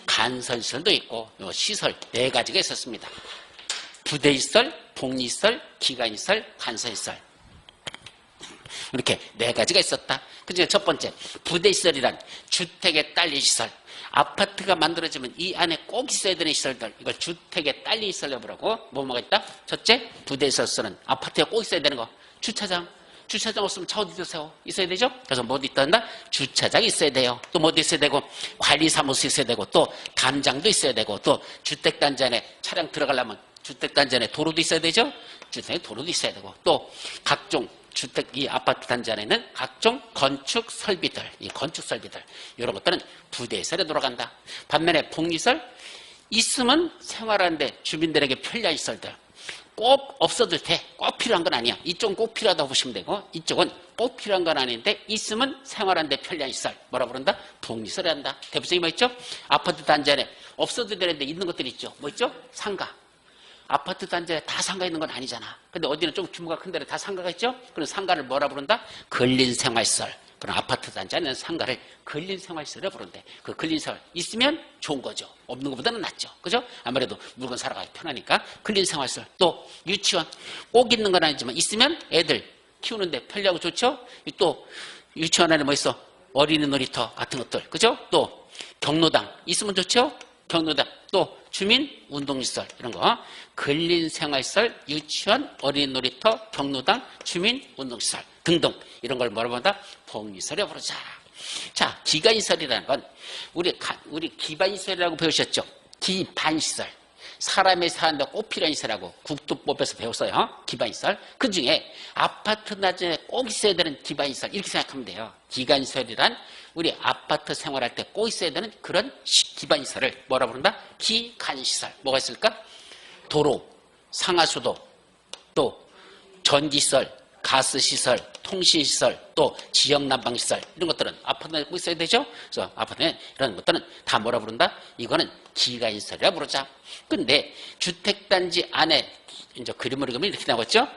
간선시설도 있고, 요 시설 4가지가 있었습니다. 부대시설, 복리시설, 기관시설, 간선시설. 이렇게 4가지가 있었다. 그중에 첫 번째, 부대시설이란 주택에 딸린 시설. 아파트가 만들어지면 이 안에 꼭 있어야 되는 시설들, 이걸 주택에 딸린 시설이라고 부르고, 뭐가 있다? 첫째, 부대시설은 아파트에 꼭 있어야 되는 거. 주차장 없으면 차 어디서 세워? 있어야 되죠? 그래서 뭐도 있다 한다? 주차장이 있어야 돼요. 또 뭐도 있어야 되고, 관리사무소 있어야 되고, 또 담장도 있어야 되고, 또 주택단지 안에 차량 들어가려면 주택단지 안에 도로도 있어야 되죠? 주택에 도로도 있어야 되고, 또 각종 이 아파트 단지 안에는 각종 건축 설비들, 이 건축 설비들, 이런 것들은 부대시설에 들어간다. 반면에 복리시설, 있으면 생활하는데 주민들에게 편리한 시설들. 꼭 없어도 돼. 꼭 필요한 건 아니야. 이쪽은 꼭 필요하다고 보시면 되고, 이쪽은 꼭 필요한 건 아닌데 있으면 생활하는데 편리한 시설. 뭐라 부른다? 복리시설을 한다. 대표적인 뭐 있죠? 아파트 단지 안에 없어도 되는데 있는 것들이 있죠. 뭐 있죠? 상가. 아파트 단지에 다 상가 있는 건 아니잖아. 근데 어디는 좀 규모가 큰 데는 다 상가가 있죠? 그럼 상가를 뭐라 부른다? 근린생활시설. 그럼 아파트 단지 안에는 상가를 근린생활시설이라 부른대. 그 근린생활 있으면 좋은 거죠. 없는 것보다는 낫죠. 그죠? 아무래도 물건 사러 가기 편하니까. 근린생활시설. 또 유치원. 꼭 있는 건 아니지만 있으면 애들 키우는데 편리하고 좋죠? 또 유치원 안에 뭐 있어? 어린이 놀이터 같은 것들. 그죠? 또 경로당. 있으면 좋죠? 경로당. 또 주민 운동시설 이런 거. 근린생활시설, 유치원, 어린이 놀이터, 경로당, 주민 운동시설 등등 이런 걸 뭐라 부른다? 복리시설이라고 부르자. 자, 기관시설이라는 건 우리 기반시설이라고 배우셨죠? 기반시설. 사람이 사는데 꼭 필요한 시설하고 국토법에서 배웠어요. 기반시설. 그 중에 아파트 단지에 꼭 있어야 되는 기반시설 이렇게 생각하면 돼요. 기반시설이란 우리 아파트 생활할 때 꼭 있어야 되는 그런 기반시설을 뭐라 부른다? 기간시설. 뭐가 있을까? 도로, 상하수도, 또 전기시설, 가스시설, 통신시설, 또 지역난방시설 이런 것들은 아파트에 꼭 있어야 되죠. 그래서 아파트에 이런 것들은 다 뭐라 부른다? 이거는 기간시설이라 부르자. 근데 주택단지 안에 이제 그림을 그리면 이렇게 나왔죠.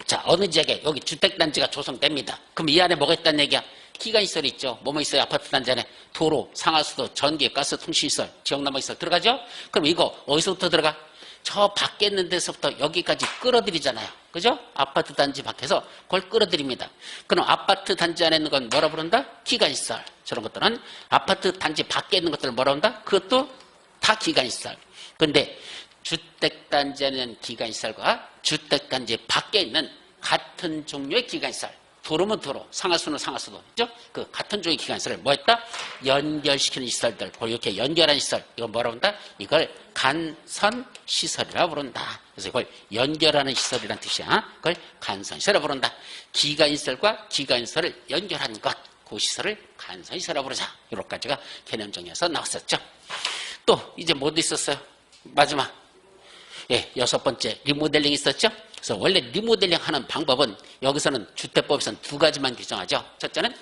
자, 어느 지역에 여기 주택단지가 조성됩니다. 그럼 이 안에 뭐가 있다는 얘기야? 기간시설이 있죠. 뭐뭐 있어요? 아파트 단지 안에 도로, 상하수도, 전기, 가스, 통신시설, 지역난방시설 들어가죠. 그럼 이거 어디서부터 들어가? 저 밖에 있는 데서부터 여기까지 끌어들이잖아요. 그죠? 아파트 단지 밖에서 그걸 끌어들입니다. 그럼 아파트 단지 안에 있는 건 뭐라 부른다? 기간시설. 저런 것들은 아파트 단지 밖에 있는 것들을 뭐라 부른다? 그것도 다 기간시설. 근데 주택단지 안에 있는 기간시설과 주택단지 밖에 있는 같은 종류의 기간시설. 도로면 도로, 상하수는 상하수도. 그죠? 그 같은 종류의 기간시설을 뭐 했다? 연결시키는 시설들. 이렇게 연결한 시설. 이걸 뭐라 부른다? 이걸 간선시설이라 부른다. 그래서 이걸 연결하는 시설이라는 뜻이야. 그걸 간선시설이라 부른다. 기간시설과 기간시설을 연결한 것. 그 시설을 간선시설이라 부르자. 이렇게까지가 개념 정리에서 나왔었죠. 또 이제 뭐도 있었어요? 마지막. 예, 6번째 리모델링 있었죠? 그래서 원래 리모델링 하는 방법은 여기서는 주택법에서는 2가지만 규정하죠. 첫째는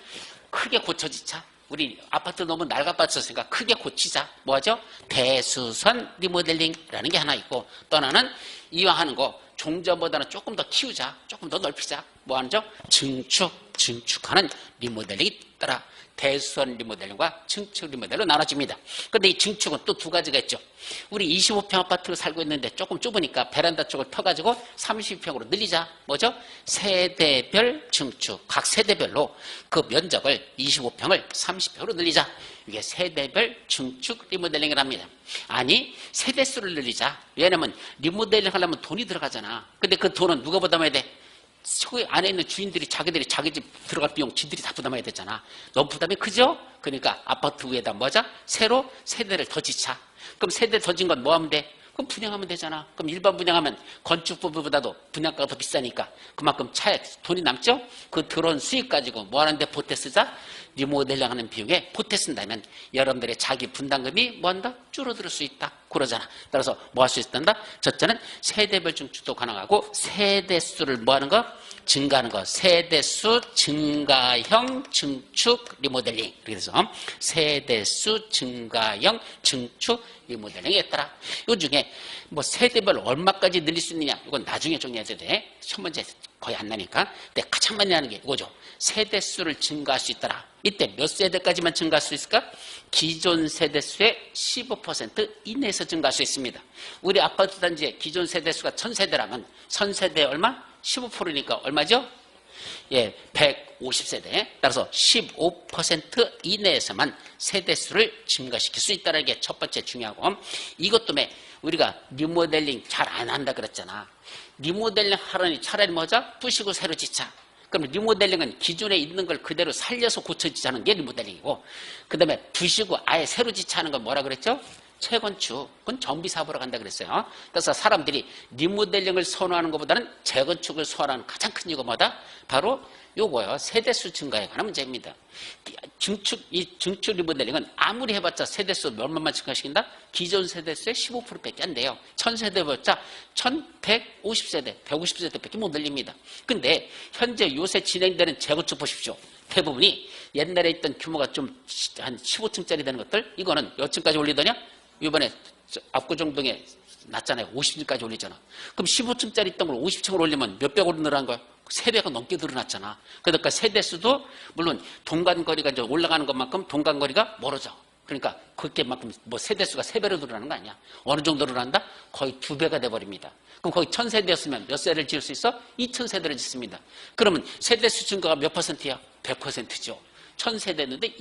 크게 고쳐지자. 우리 아파트 너무 낡아빠졌으니까 크게 고치자. 뭐하죠? 대수선 리모델링이라는 게 하나 있고 또 하나는 이왕 하는 거 종전보다는 조금 더 키우자. 조금 더 넓히자. 뭐 하는죠? 증축하는 리모델링이 있더라. 대수선 리모델링과 증축 리모델로 나눠집니다. 그런데 이 증축은 또 2가지가 있죠. 우리 25평 아파트로 살고 있는데 조금 좁으니까 베란다 쪽을 펴가지고 30평으로 늘리자. 뭐죠? 세대별 증축. 각 세대별로 그 면적을 25평을 30평으로 늘리자. 이게 세대별 증축 리모델링을 합니다. 아니 세대수를 늘리자. 왜냐면 리모델링 하려면 돈이 들어가잖아. 근데 그 돈은 누가 부담해야 돼? 그 안에 있는 주인들이 자기들이 자기 집 들어갈 비용 지들이 다 부담해야 되잖아. 너무 부담이 크죠? 그러니까 아파트 위에다 뭐자? 새로 세대를 더 짓자. 그럼 세대 더 진 건 뭐 하면 돼? 그럼 분양하면 되잖아. 그럼 일반 분양하면 건축법보다도 분양가가 더 비싸니까 그만큼 차액 돈이 남죠? 그 들어온 수익 가지고 뭐 하는데 보태 쓰자? 리모델링 하는 비용에 보태 쓴다면 여러분들의 자기 분담금이 뭐 한다? 줄어들 수 있다. 그러잖아. 따라서 뭐 할 수 있단다? 첫째는 세대별 증축도 가능하고 세대수를 뭐 하는 거? 증가하는 거. 세대수 증가형 증축 리모델링. 그래서 세대수 증가형 증축 리모델링이 있더라. 이 중에 뭐 세대별 얼마까지 늘릴 수 있느냐? 이건 나중에 정리해야 돼. 첫 번째 거의 안 나니까. 근데 가장 많이 하는 게 이거죠. 세대수를 증가할 수 있더라. 이때 몇 세대까지만 증가할 수 있을까? 기존 세대수의 15% 이내에서 증가할 수 있습니다. 우리 아파트 단지의 기존 세대수가 1000세대라면 1000세대에 얼마? 15%니까 얼마죠? 예, 150세대. 따라서 15% 이내에서만 세대수를 증가시킬 수 있다는 게 첫 번째 중요하고, 이것 때문에 우리가 리모델링 잘 안 한다 그랬잖아. 리모델링 하려니 차라리 뭐죠? 부시고 새로 짓자. 그럼 리모델링은 기존에 있는 걸 그대로 살려서 고쳐지자는 게 리모델링이고, 그 다음에 부시고 아예 새로 짓자는 건 뭐라 그랬죠? 재건축. 그건 정비사업으로 간다 그랬어요. 그래서 사람들이 리모델링을 선호하는 것보다는 재건축을 선호하는 가장 큰 이유가 뭐다? 바로 요거요. 세대수 증가에 관한 문제입니다. 이 증축 리모델링은 아무리 해봤자 세대수 몇만만 증가시킨다? 기존 세대수의 15%밖에 안 돼요. 1000세대 해봤자 1150세대, 150세대밖에 못 늘립니다. 근데 현재 요새 진행되는 재건축 보십시오. 대부분이 옛날에 있던 규모가 좀 한 15층짜리 되는 것들, 이거는 몇 층까지 올리더냐? 이번에 압구정동에 낮잖아요. 50층까지 올리잖아. 그럼 15층짜리 있던 걸 50층으로 올리면 몇 배로 늘어난 거야? 3배가 넘게 늘어났잖아. 그러니까 세대수도 물론 동간거리가 이제 올라가는 것만큼 동간거리가 멀어져. 그러니까 그렇게만큼 뭐 세대수가 3배로 늘어나는 거 아니야. 어느 정도 늘어난다? 거의 2배가 돼버립니다. 그럼 거의 1000세대였으면 몇 세대를 지을 수 있어? 2000세대를 짓습니다. 그러면 세대수 증가가 몇 %야? 100%죠. 1000세대였는데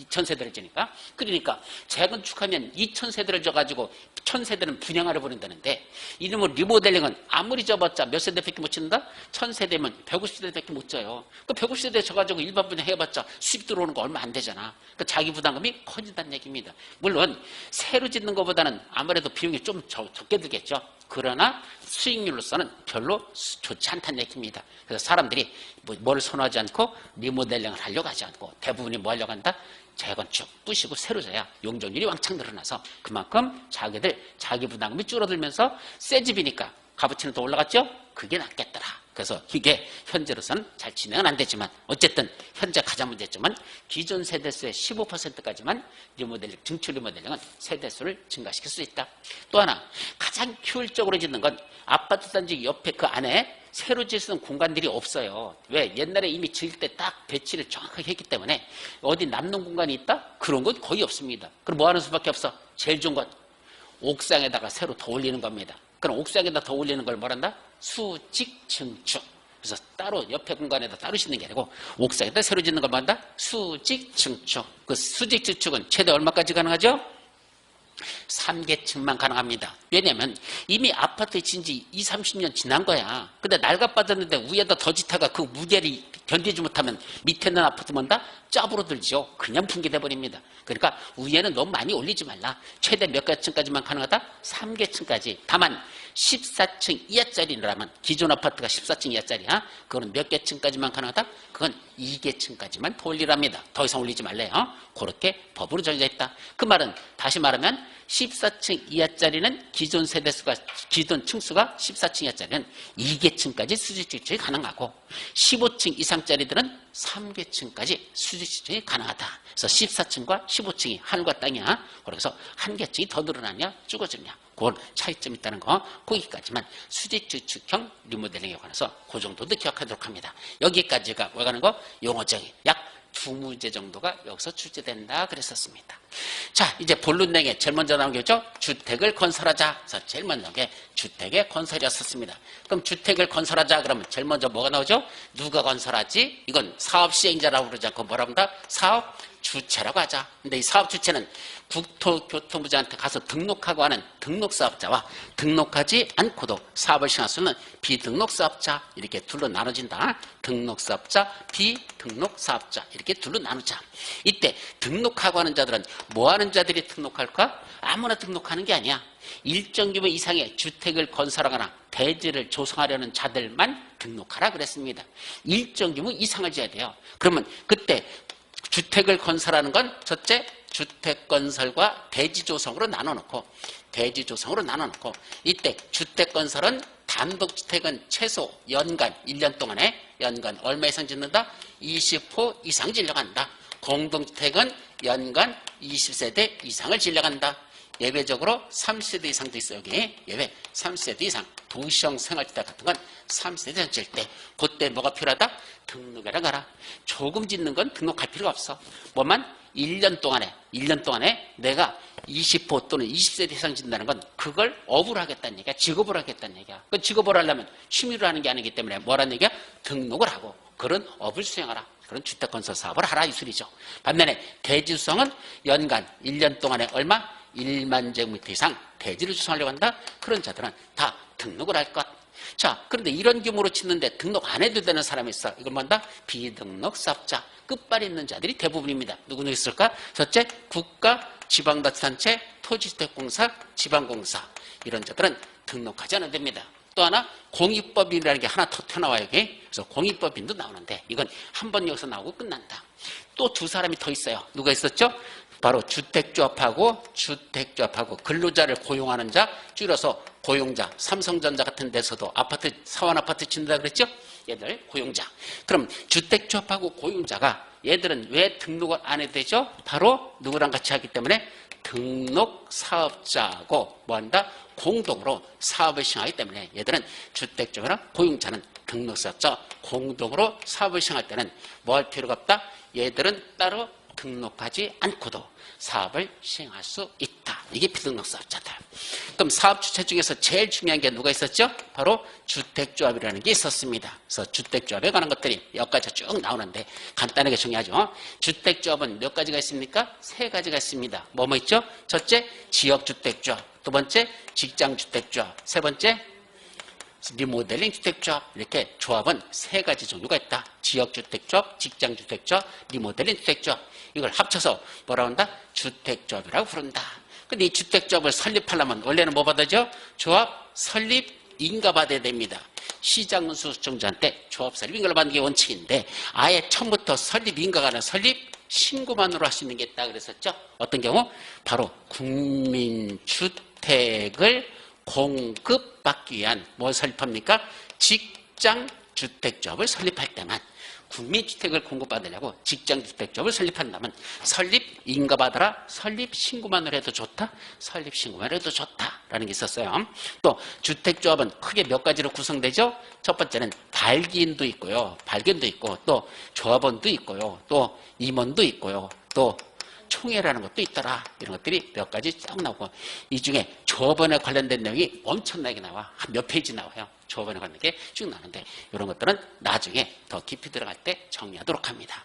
2000세대를 지니까. 그러니까 재건축하면 2000세대를 져가지고 1000세대는 분양하려 버린다는데, 이놈의 리모델링은 아무리 져봤자 몇 세대밖에 못 짓는다? 1000세대면 150세대밖에 못 져요. 그 150세대 져가지고 일반 분양 해봤자 수입 들어오는 거 얼마 안 되잖아. 그 자기 부담금이 커진다는 얘기입니다. 물론 새로 짓는 것보다는 아무래도 비용이 좀 적게 들겠죠. 그러나 수익률로서는 별로 좋지 않다는 얘기입니다. 그래서 사람들이 뭘 선호하지 않고 리모델링을 하려고 하지 않고 대부분이 뭐 하려고 한다? 재건축, 부시고 새로 져야 용적률이 왕창 늘어나서 그만큼 자기 부담금이 줄어들면서 새 집이니까 값어치는 더 올라갔죠? 그게 낫겠더라. 그래서 이게 현재로서는 잘 진행은 안 되지만 어쨌든 현재 가장 문제점은 기존 세대수의 15%까지만 리모델링, 증축 리모델링은 세대수를 증가시킬 수 있다. 또 하나 가장 효율적으로 짓는 건 아파트 단지 옆에 그 안에 새로 짓는 공간들이 없어요. 왜? 옛날에 이미 지을 때 딱 배치를 정확하게 했기 때문에 어디 남는 공간이 있다? 그런 건 거의 없습니다. 그럼 뭐 하는 수밖에 없어? 제일 좋은 건 옥상에다가 새로 더 올리는 겁니다. 그럼 옥상에다 더 올리는 걸 뭐란다? 수직 증축. 그래서 따로 옆에 공간에다 따로 짓는 게 아니고 옥상에다 새로 짓는 걸 뭐한다? 수직 증축. 그 수직 증축은 최대 얼마까지 가능하죠? 3계층만 가능합니다. 왜냐하면 이미 아파트에 진 지 20, 30년 지난 거야. 근데 낡아빠졌는데 위에다 더 짓다가 그 무게를 견디지 못하면 밑에 있는 아파트 뭔다? 짜부러들죠. 그냥 붕괴돼 버립니다. 그러니까 위에는 너무 많이 올리지 말라. 최대 몇 개층까지만 가능하다? 3계층까지. 다만 14층 이하짜리라면 기존 아파트가 14층 이하짜리야. 그거는 몇 개층까지만 가능하다? 그건 2계층까지만 더 올리랍니다. 더 이상 올리지 말래요. 그렇게 법으로 정해져 있다. 그 말은 다시 말하면 14층 이하짜리는 기존 층수가 14층 이하짜리는 2계층까지 수직증축이 가능하고 15층 이상짜리들은 3계층까지 수직증축이 가능하다. 그래서 14층과 15층이 하늘과 땅이야. 그래서 한 계층이 더 늘어나냐 줄어드냐. 그건 차이점이 있다는 거. 거기까지만 수직증축형 리모델링에 관해서 그 정도도 기억하도록 합니다. 여기까지가 왜 가는 거? 용어적인 약 2문제 정도가 여기서 출제된다 그랬었습니다. 자, 이제 본론 내용에 제일 먼저 나온 게 있죠? 주택을 건설하자. 그래서 제일 먼저 게 주택의 건설이었었습니다. 그럼 주택을 건설하자 그러면 제일 먼저 뭐가 나오죠? 누가 건설하지? 이건 사업 시행자라고 그러지 않고 뭐라고 한다? 사업 주체라고 하자. 근데 이 사업 주체는 국토교통부장한테 가서 등록하고 하는 등록사업자와 등록하지 않고도 사업을 시행할 수 있는 비등록사업자, 이렇게 둘로 나눠진다. 등록사업자, 비등록사업자, 이렇게 둘로 나누자. 이때 등록하고 하는 자들은 뭐 하는 자들이 등록할까? 아무나 등록하는 게 아니야. 일정 규모 이상의 주택을 건설하거나 대지를 조성하려는 자들만 등록하라 그랬습니다. 일정 규모 이상을 지어야 돼요. 그러면 그때 주택을 건설하는 건 첫째 주택 건설과 대지 조성으로 나눠놓고 이때 주택 건설은 단독주택은 최소 연간 1년 동안에 연간 얼마 이상 짓는다? 20호 이상 질러간다. 공동주택은 연간 20세대 이상을 질러간다. 예외적으로 30세대 이상도 있어요. 여기 예외 30세대 이상 도시형 생활주택 같은 건 30세대 이상 질 때 그때 뭐가 필요하다? 등록해라 가라. 조금 짓는 건 등록할 필요가 없어. 뭐만 1년 동안에 내가 20호 또는 20세대 이상 짓는다는 건 그걸 업으로 하겠다는 얘기야. 직업으로 하겠다는 얘기야. 그 직업으로 하려면 취미로 하는 게 아니기 때문에 뭐라는 얘기야? 등록을 하고 그런 업을 수행하라. 그런 주택건설 사업을 하라 이 소리죠. 반면에 대지수성은 연간 1년 동안에 얼마? 1만 제곱미터 이상 대지를 조성하려고 한다. 그런 자들은 다 등록을 할 것. 자, 그런데 이런 규모로 짓는데 등록 안 해도 되는 사람이 있어. 이걸 뭐한다? 비등록 사업자. 끝발이 있는 자들이 대부분입니다. 누구는 있을까? 첫째, 국가, 지방자치단체, 토지주택공사, 지방공사. 이런 자들은 등록하지 않아도 됩니다. 또 하나 공익법인이라는 게 하나 더 튀어나와요. 여기. 그래서 공익법인도 나오는데 이건 한 번 여기서 나오고 끝난다. 또 두 사람이 더 있어요. 누가 있었죠? 바로 주택조합하고 근로자를 고용하는 자, 줄여서 고용자, 삼성전자 같은 데서도 아파트, 사원아파트 짓는다 그랬죠? 얘들 고용자. 그럼 주택조합하고 고용자가 얘들은 왜 등록을 안 해도 되죠? 바로 누구랑 같이 하기 때문에 등록사업자하고 뭐한다? 공동으로 사업을 시행하기 때문에 얘들은 주택조합이나 고용자는 등록사업자 공동으로 사업을 시행할 때는 뭐 할 필요가 없다? 얘들은 따로 등록하지 않고도 사업을 시행할 수 있다. 이게 비등록사업자들. 그럼 사업주체 중에서 제일 중요한 게 누가 있었죠? 바로 주택조합이라는 게 있었습니다. 그래서 주택조합에 관한 것들이 여기까지 쭉 나오는데 간단하게 정리하죠. 주택조합은 몇 가지가 있습니까? 세 가지가 있습니다. 뭐 있죠? 첫째, 지역주택조합. 두 번째, 직장주택조합. 세 번째, 리모델링 주택조합. 이렇게 조합은 세 가지 종류가 있다. 지역주택조합, 직장주택조합, 리모델링 주택조합. 이걸 합쳐서 뭐라고 한다? 주택조합이라고 부른다. 근데 이 주택조합을 설립하려면 원래는 뭐 받아죠? 조합 설립 인가 받아야 됩니다. 시장수 정자한테 조합 설립 인가를 받는 게 원칙인데 아예 처음부터 설립 인가가 아니라 설립 신고만으로 할 수 있는 게 있다 그랬었죠. 어떤 경우? 바로 국민주택을 공급받기 위한 뭘 설립합니까? 직장주택조합을 설립할 때만 국민주택을 공급받으려고 직장주택조합을 설립한다면 설립 인가받아라, 설립 신고만으로 해도 좋다, 설립 신고만 해도 좋다라는 게 있었어요. 또 주택조합은 크게 몇 가지로 구성되죠. 첫 번째는 발기인도 있고요, 발견도 있고, 또 조합원도 있고요, 또 임원도 있고요, 또 총회라는 것도 있더라. 이런 것들이 몇 가지 쭉 나오고, 이 중에 조합원에 관련된 내용이 엄청나게 나와. 한 몇 페이지 나와요. 조합원에 관련된 게 쭉 나오는데 이런 것들은 나중에 더 깊이 들어갈 때 정리하도록 합니다.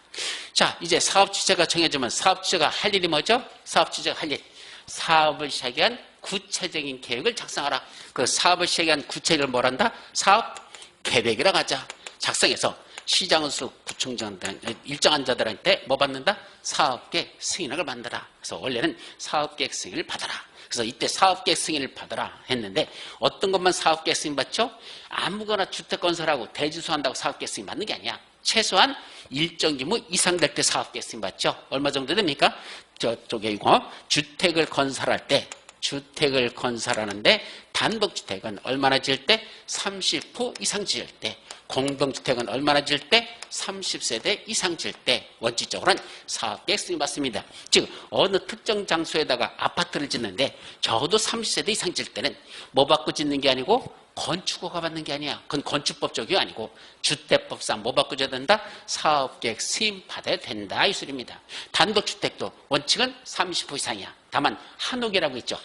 자, 이제 사업 주체가 정해지면 사업 주체가 할 일이 뭐죠? 사업 주체가 할 일. 사업을 시작하기 위한 구체적인 계획을 작성하라. 그 사업을 시작하기 위한 구체를 뭐란다? 사업 계획이라고 하자. 작성해서 시장수 구청장 일정한 자들한테 뭐 받는다? 사업계획 승인을 만들라. 그래서 원래는 사업계획 승인을 받아라. 그래서 이때 사업계획 승인을 받아라 했는데 어떤 것만 사업계획 승인 받죠? 아무거나 주택 건설하고 대지수한다고 사업계획 승인 받는 게 아니야. 최소한 일정 규모 이상 될 때 사업계획 승인 받죠. 얼마 정도 됩니까? 저쪽에 이거 주택을 건설할 때, 주택을 건설하는데 단독주택은 얼마나 지을 때? 30호 이상 지을 때. 공동주택은 얼마나 지을 때? 30세대 이상 지을 때 원칙적으로는 사업계획 승인 받습니다. 즉 어느 특정 장소에다가 아파트를 짓는데 적어도 30세대 이상 지을 때는 뭐 받고 짓는 게 아니고 건축허가 받는 게 아니야. 그건 건축법 적용이 아니고 주택법상 뭐 받고 줘야 된다? 사업계획 승인 받아야 된다 이 소리입니다. 단독주택도 원칙은 30호 이상이야. 다만 한옥이라고 있죠.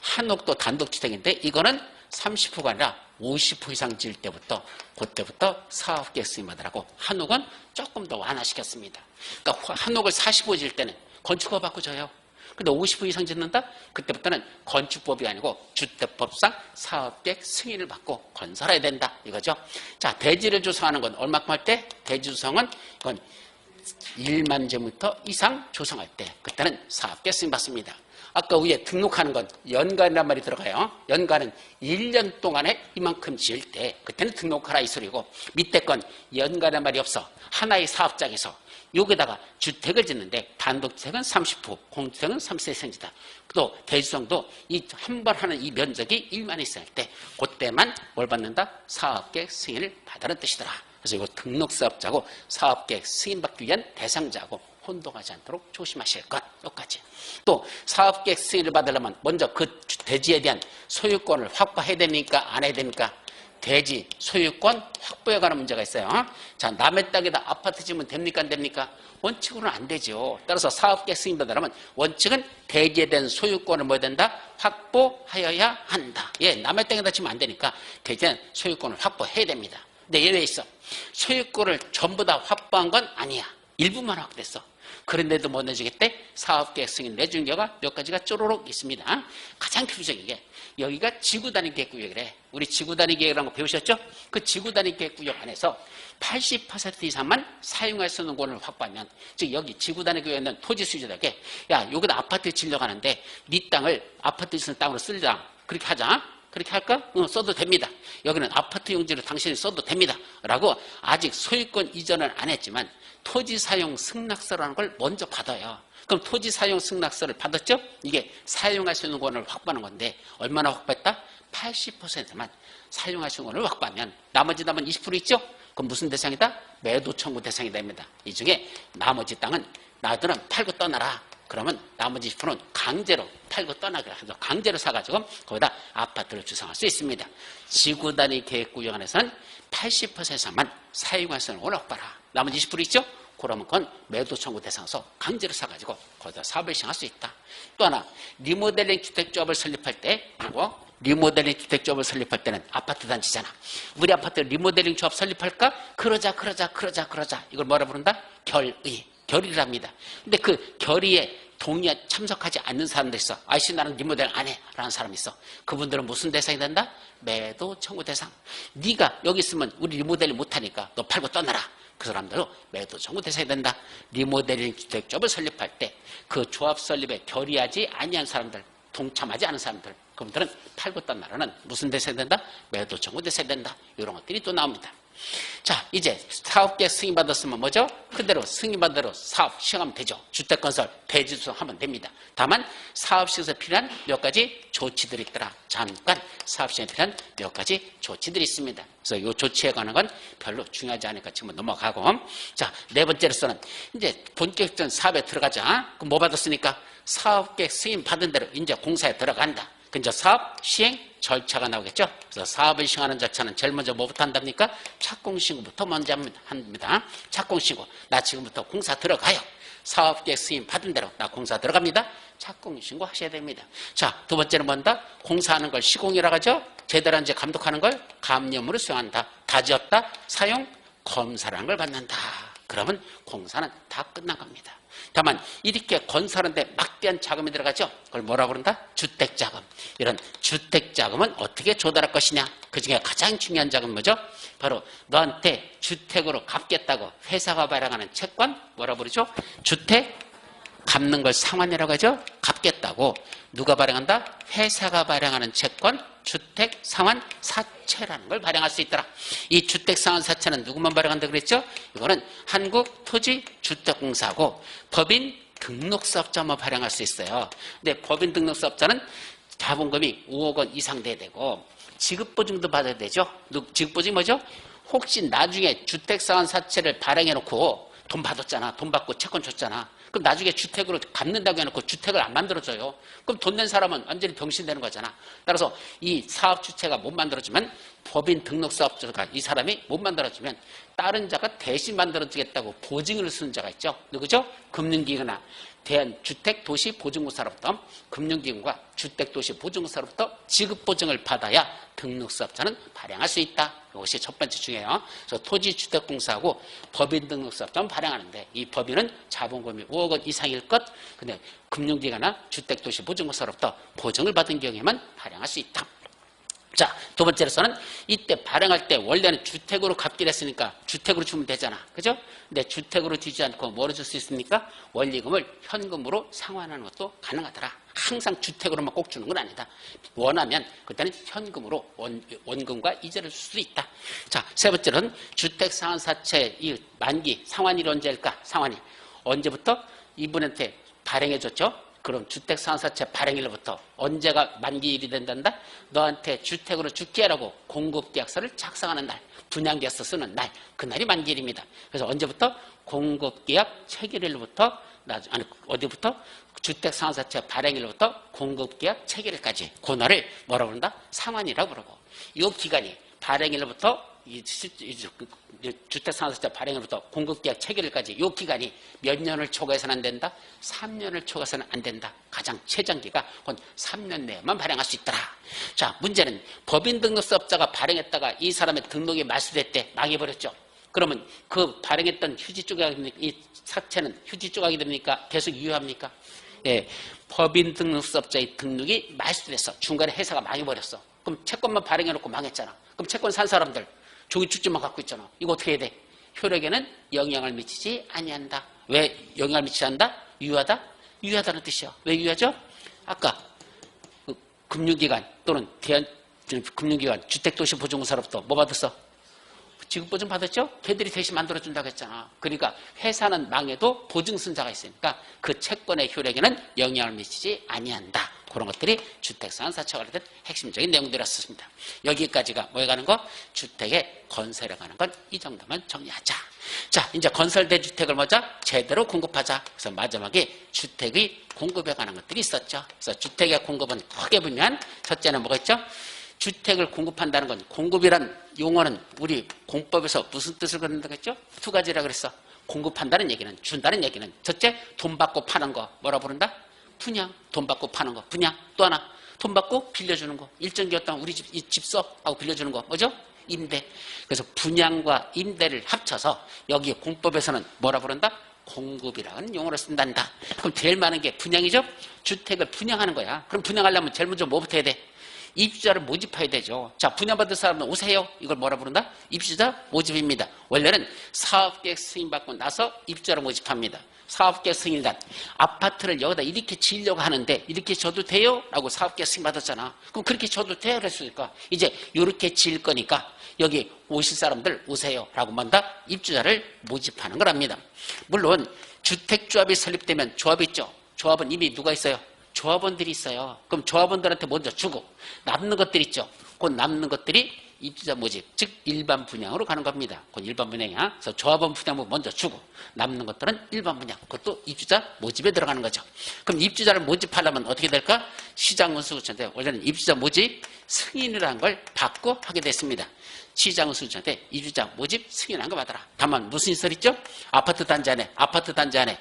한옥도 단독주택인데 이거는 30호가 아니라 50호 이상 지을 때부터 그때부터 사업계획 승인 받으라고 한옥은 조금 더 완화시켰습니다. 그러니까 한옥을 40호 지을 때는 건축허가 받고 줘요. 근데 50호 이상 짓는다? 그때부터는 건축법이 아니고 주택법상 사업계획 승인을 받고 건설해야 된다 이거죠. 자, 대지를 조성하는 건 얼마큼 할 때? 대지 조성은 이건 1만 제곱미터 이상 조성할 때 그때는 사업계획 승인 받습니다. 아까 위에 등록하는 건 연간이란 말이 들어가요. 연간은 1년 동안에 이만큼 지을 때 그때는 등록하라 이 소리고, 밑에 건 연간이란 말이 없어. 하나의 사업장에서 여기다가 주택을 짓는데 단독주택은 30호, 공주택은 3세 이상이다. 또 대지조성도 이 한 번 하는 이 면적이 1만 이상일 때 그때만 뭘 받는다? 사업계획 승인을 받으라는 뜻이더라. 그래서 이거 등록사업자고 사업계획 승인받기 위한 대상자고 혼동하지 않도록 조심하실 것. 여기까지. 또 사업계획 승인을 받으려면 먼저 그 대지에 대한 소유권을 확보해야 됩니까? 안 해야 됩니까? 대지 소유권 확보에 관한 문제가 있어요. 자, 남의 땅에다 아파트 지으면 됩니까? 안 됩니까? 원칙으로는 안 되죠. 따라서 사업계획 승인 받으려면 원칙은 대지에 대한 소유권을 뭐 해야 된다? 확보하여야 한다. 예, 남의 땅에다 지으면 안 되니까 대지에 대한 소유권을 확보해야 됩니다. 근데 예외 있어. 소유권을 전부 다 확보한 건 아니야. 일부만 확보됐어. 그런데도 못 내주겠대? 사업계획 승인 내주는 경우가 몇 가지가 쪼로록 있습니다. 가장 표적인 게 여기가 지구단위 계획구역이래. 우리 지구단위 계획이라는 거 배우셨죠? 그 지구단위 계획구역 안에서 80% 이상만 사용할 수 있는 권을 확보하면, 즉 여기 지구단위 계획에 있는 토지 수요자에게 야, 여기다 아파트 지으려고 하는데 네 땅을 아파트 짓는 땅으로 쓰자. 그렇게 하자. 그렇게 할까? 써도 됩니다. 여기는 아파트 용지로 당신이 써도 됩니다. 라고 아직 소유권 이전을 안 했지만 토지 사용 승낙서라는 걸 먼저 받아요. 그럼 토지 사용 승낙서를 받았죠? 이게 사용할 수 있는 권을 확보하는 건데 얼마나 확보했다? 80%만 사용할 수 있는 권을 확보하면 나머지 남은 20% 있죠? 그럼 무슨 대상이다? 매도 청구 대상이 됩니다. 이 중에 나머지 땅은 나들은 팔고 떠나라. 그러면 나머지 20%는 강제로 팔고 떠나게 해서 강제로 사가지고 거기다 아파트를 조성할 수 있습니다. 지구단위 계획구역 안에서는 80% 이상만 사용할 수 있는 권을 확보하라. 나머지 20% 있죠? 그러면 그건 매도 청구 대상에서 강제로 사가지고 거기다 사업을 시행할 수 있다. 또 하나, 리모델링 주택조합을 설립할 때, 이거 리모델링 주택조합을 설립할 때는 아파트 단지잖아. 우리 아파트 리모델링 조합 설립할까? 그러자. 이걸 뭐라 부른다? 결의. 결의랍니다. 근데 그 결의에 참석하지 않는 사람도 있어. 아이씨, 나는 리모델링 안 해. 라는 사람이 있어. 그분들은 무슨 대상이 된다? 매도 청구 대상. 네가 여기 있으면 우리 리모델링 못하니까 너 팔고 떠나라. 그 사람들은 매도 청구 대상이 된다. 리모델링 주택조합을 설립할 때 그 조합 설립에 결의하지 아니한 사람들, 동참하지 않은 사람들, 그분들은 팔고 떠나라는 무슨 대상이 된다? 매도 청구 대상이 된다. 이런 것들이 또 나옵니다. 자, 이제 사업계획 승인받았으면 뭐죠? 그대로 승인받은 대로 사업 시행하면 되죠. 주택건설 대지수하면 됩니다. 다만 사업 시행에서 필요한 몇 가지 조치들이 있더라. 잠깐 사업 시행에 필요한 몇 가지 조치들이 있습니다. 그래서 이 조치에 관한 건 별로 중요하지 않으니까 지금 넘어가고, 자, 네 번째로서는 이제 본격적인 사업에 들어가자. 그럼 뭐 받았으니까 사업계획 승인받은 대로 이제 공사에 들어간다. 이제 사업 시행 절차가 나오겠죠. 그래서 사업을 시행하는 절차는 제일 먼저 뭐부터 한답니까? 착공신고부터 먼저 합니다. 착공신고. 나 지금부터 공사 들어가요. 사업계획 승인 받은 대로 나 공사 들어갑니다. 착공신고 하셔야 됩니다. 자, 두 번째는 뭔다? 공사하는 걸 시공이라고 하죠. 제대로 이제 감독하는 걸 감염으로 수행한다. 다 지었다. 사용 검사라는 걸 받는다. 그러면 공사는 다 끝난 겁니다. 다만 이렇게 건설하는데 막대한 자금이 들어가죠. 그걸 뭐라고 그런다? 주택자금. 이런 주택자금은 어떻게 조달할 것이냐. 그중에 가장 중요한 자금은 뭐죠? 바로 너한테 주택으로 갚겠다고 회사가 발행하는 채권, 뭐라고 부르죠? 주택 갚는 걸 상환이라고 하죠. 갚겠다고 누가 발행한다? 회사가 발행하는 채권, 주택 상환 사채라는 걸 발행할 수 있더라. 이 주택 상환 사채는 누구만 발행한다 그랬죠? 이거는 한국토지주택공사고 법인 등록사업자만 발행할 수 있어요. 근데 법인 등록사업자는 자본금이 5억 원 이상 돼야 되고 지급보증도 받아야 되죠. 지급보증이 뭐죠? 혹시 나중에 주택 상환 사채를 발행해 놓고 돈 받았잖아. 돈 받고 채권 줬잖아. 그럼 나중에 주택으로 갚는다고 해놓고 주택을 안 만들어줘요. 그럼 돈 낸 사람은 완전히 병신되는 거잖아. 따라서 이 사업 주체가 못 만들어주면 법인 등록사업자가 이 사람이 못 만들어주면 다른 자가 대신 만들어주겠다고 보증을 쓰는 자가 있죠. 누구죠? 금융기관이나 대한주택도시보증공사로부터 금융기관과 주택도시보증공사로부터 지급보증을 받아야 등록사업자는 발행할 수 있다. 이것이 첫 번째 중요해요. 그래서 토지주택공사하고 법인 등록사업자는 발행하는데 이 법인은 자본금이 5억 원 이상일 것. 근데 금융기관이나 주택도시보증공사로부터 보증을 받은 경우에만 발행할 수 있다. 자, 두 번째로서는 이때 발행할 때 원래는 주택으로 갚기로 했으니까 주택으로 주면 되잖아. 그죠? 근데 주택으로 주지 않고 뭐로 줄 수 있습니까? 원리금을 현금으로 상환하는 것도 가능하더라. 항상 주택으로만 꼭 주는 건 아니다. 원하면 그때는 현금으로 원금과 이자를 줄 수 있다. 자, 세 번째로는 주택상환사채 이 만기 상환일이 언제일까? 상환일. 언제부터 이분한테 발행해줬죠? 그럼 주택상환사채 발행일로부터 언제가 만기일이 된단다? 너한테 주택으로 줄게 하라고 공급계약서를 작성하는 날, 분양계약서 쓰는 날, 그날이 만기일입니다. 그래서 언제부터? 공급계약 체결일로부터 어디부터? 주택상환사채 발행일로부터 공급계약 체결일까지 그 날을 뭐라고 부른다? 상환이라고 부르고 이 기간이 발행일로부터 주택상환사채 발행으로부터 공급계약 체결일까지 이 기간이 몇 년을 초과해서는 안 된다? 3년을 초과해서는 안 된다. 가장 최장기가 곧 3년 내에만 발행할 수 있더라. 자, 문제는 법인 등록사업자가 발행했다가 이 사람의 등록이 말소됐대. 망해버렸죠. 그러면 그 발행했던 휴지 조각이 이 사채는 휴지 조각이 됩니까? 계속 유효합니까? 예, 법인 등록사업자의 등록이 말소됐어. 중간에 회사가 망해버렸어. 그럼 채권만 발행해놓고 망했잖아. 그럼 채권 산 사람들 종이 축지만 갖고 있잖아. 이거 어떻게 해야 돼? 효력에는 영향을 미치지 아니한다. 왜 영향을 미치지 않는다? 유효하다? 유효하다는 뜻이야. 왜 유효하죠? 아까 그 금융기관 또는 금융기관 주택도시보증공사로부터 뭐 받았어? 지급보증 받았죠? 걔들이 대신 만들어준다고 했잖아. 그러니까 회사는 망해도 보증승자가 있으니까 그 채권의 효력에는 영향을 미치지 아니한다. 그런 것들이 주택상환사채와 관련된 핵심적인 내용들이었습니다. 여기까지가 뭐에 가는 거? 주택의 건설에 관한 건 이 정도만 정리하자. 자, 이제 건설된 주택을 먼저 제대로 공급하자. 그래서 마지막에 주택의 공급에 관한 것들이 있었죠. 그래서 주택의 공급은 크게 보면 첫째는 뭐가 있죠? 주택을 공급한다는 건 공급이란 용어는 우리 공법에서 무슨 뜻을 갖는다고 했죠? 두 가지라 그랬어. 공급한다는 얘기는, 준다는 얘기는 첫째, 돈 받고 파는 거 뭐라 부른다? 분양. 돈 받고 파는 거 분양. 또 하나, 돈 받고 빌려주는 거. 일정 기간 동안 우리 집 써 하고 빌려주는 거 뭐죠? 임대. 그래서 분양과 임대를 합쳐서 여기 공법에서는 뭐라 부른다? 공급이라는 용어를 쓴단다. 그럼 제일 많은 게 분양이죠? 주택을 분양하는 거야. 그럼 분양하려면 제일 먼저 뭐부터 해야 돼? 입주자를 모집해야 되죠. 자, 분양받을 사람은 오세요. 이걸 뭐라 부른다? 입주자 모집입니다. 원래는 사업계획 승인받고 나서 입주자를 모집합니다. 사업계획 승인단. 아파트를 여기다 이렇게 지으려고 하는데 이렇게 줘도 돼요? 라고 사업계획 승인받았잖아. 그럼 그렇게 줘도 돼요? 그랬으니까 이제 이렇게 지을 거니까 여기 오실 사람들 오세요. 라고 만다 입주자를 모집하는 거랍니다. 물론 주택조합이 설립되면 조합이 있죠. 조합은 이미 누가 있어요? 조합원들이 있어요. 그럼 조합원들한테 먼저 주고 남는 것들 있죠. 그 남는 것들이 입주자 모집, 즉 일반 분양으로 가는 겁니다. 그건 일반 분양이야. 그래서 조합원 분양은 먼저 주고 남는 것들은 일반 분양, 그것도 입주자 모집에 들어가는 거죠. 그럼 입주자를 모집하려면 어떻게 될까? 시장운수구청인데 원래는 입주자 모집 승인이라는 걸 받고 하게 됐습니다. 시장운수구청인데 입주자 모집 승인한 거 받아라. 다만 무슨 시설 있죠? 아파트 단지 안에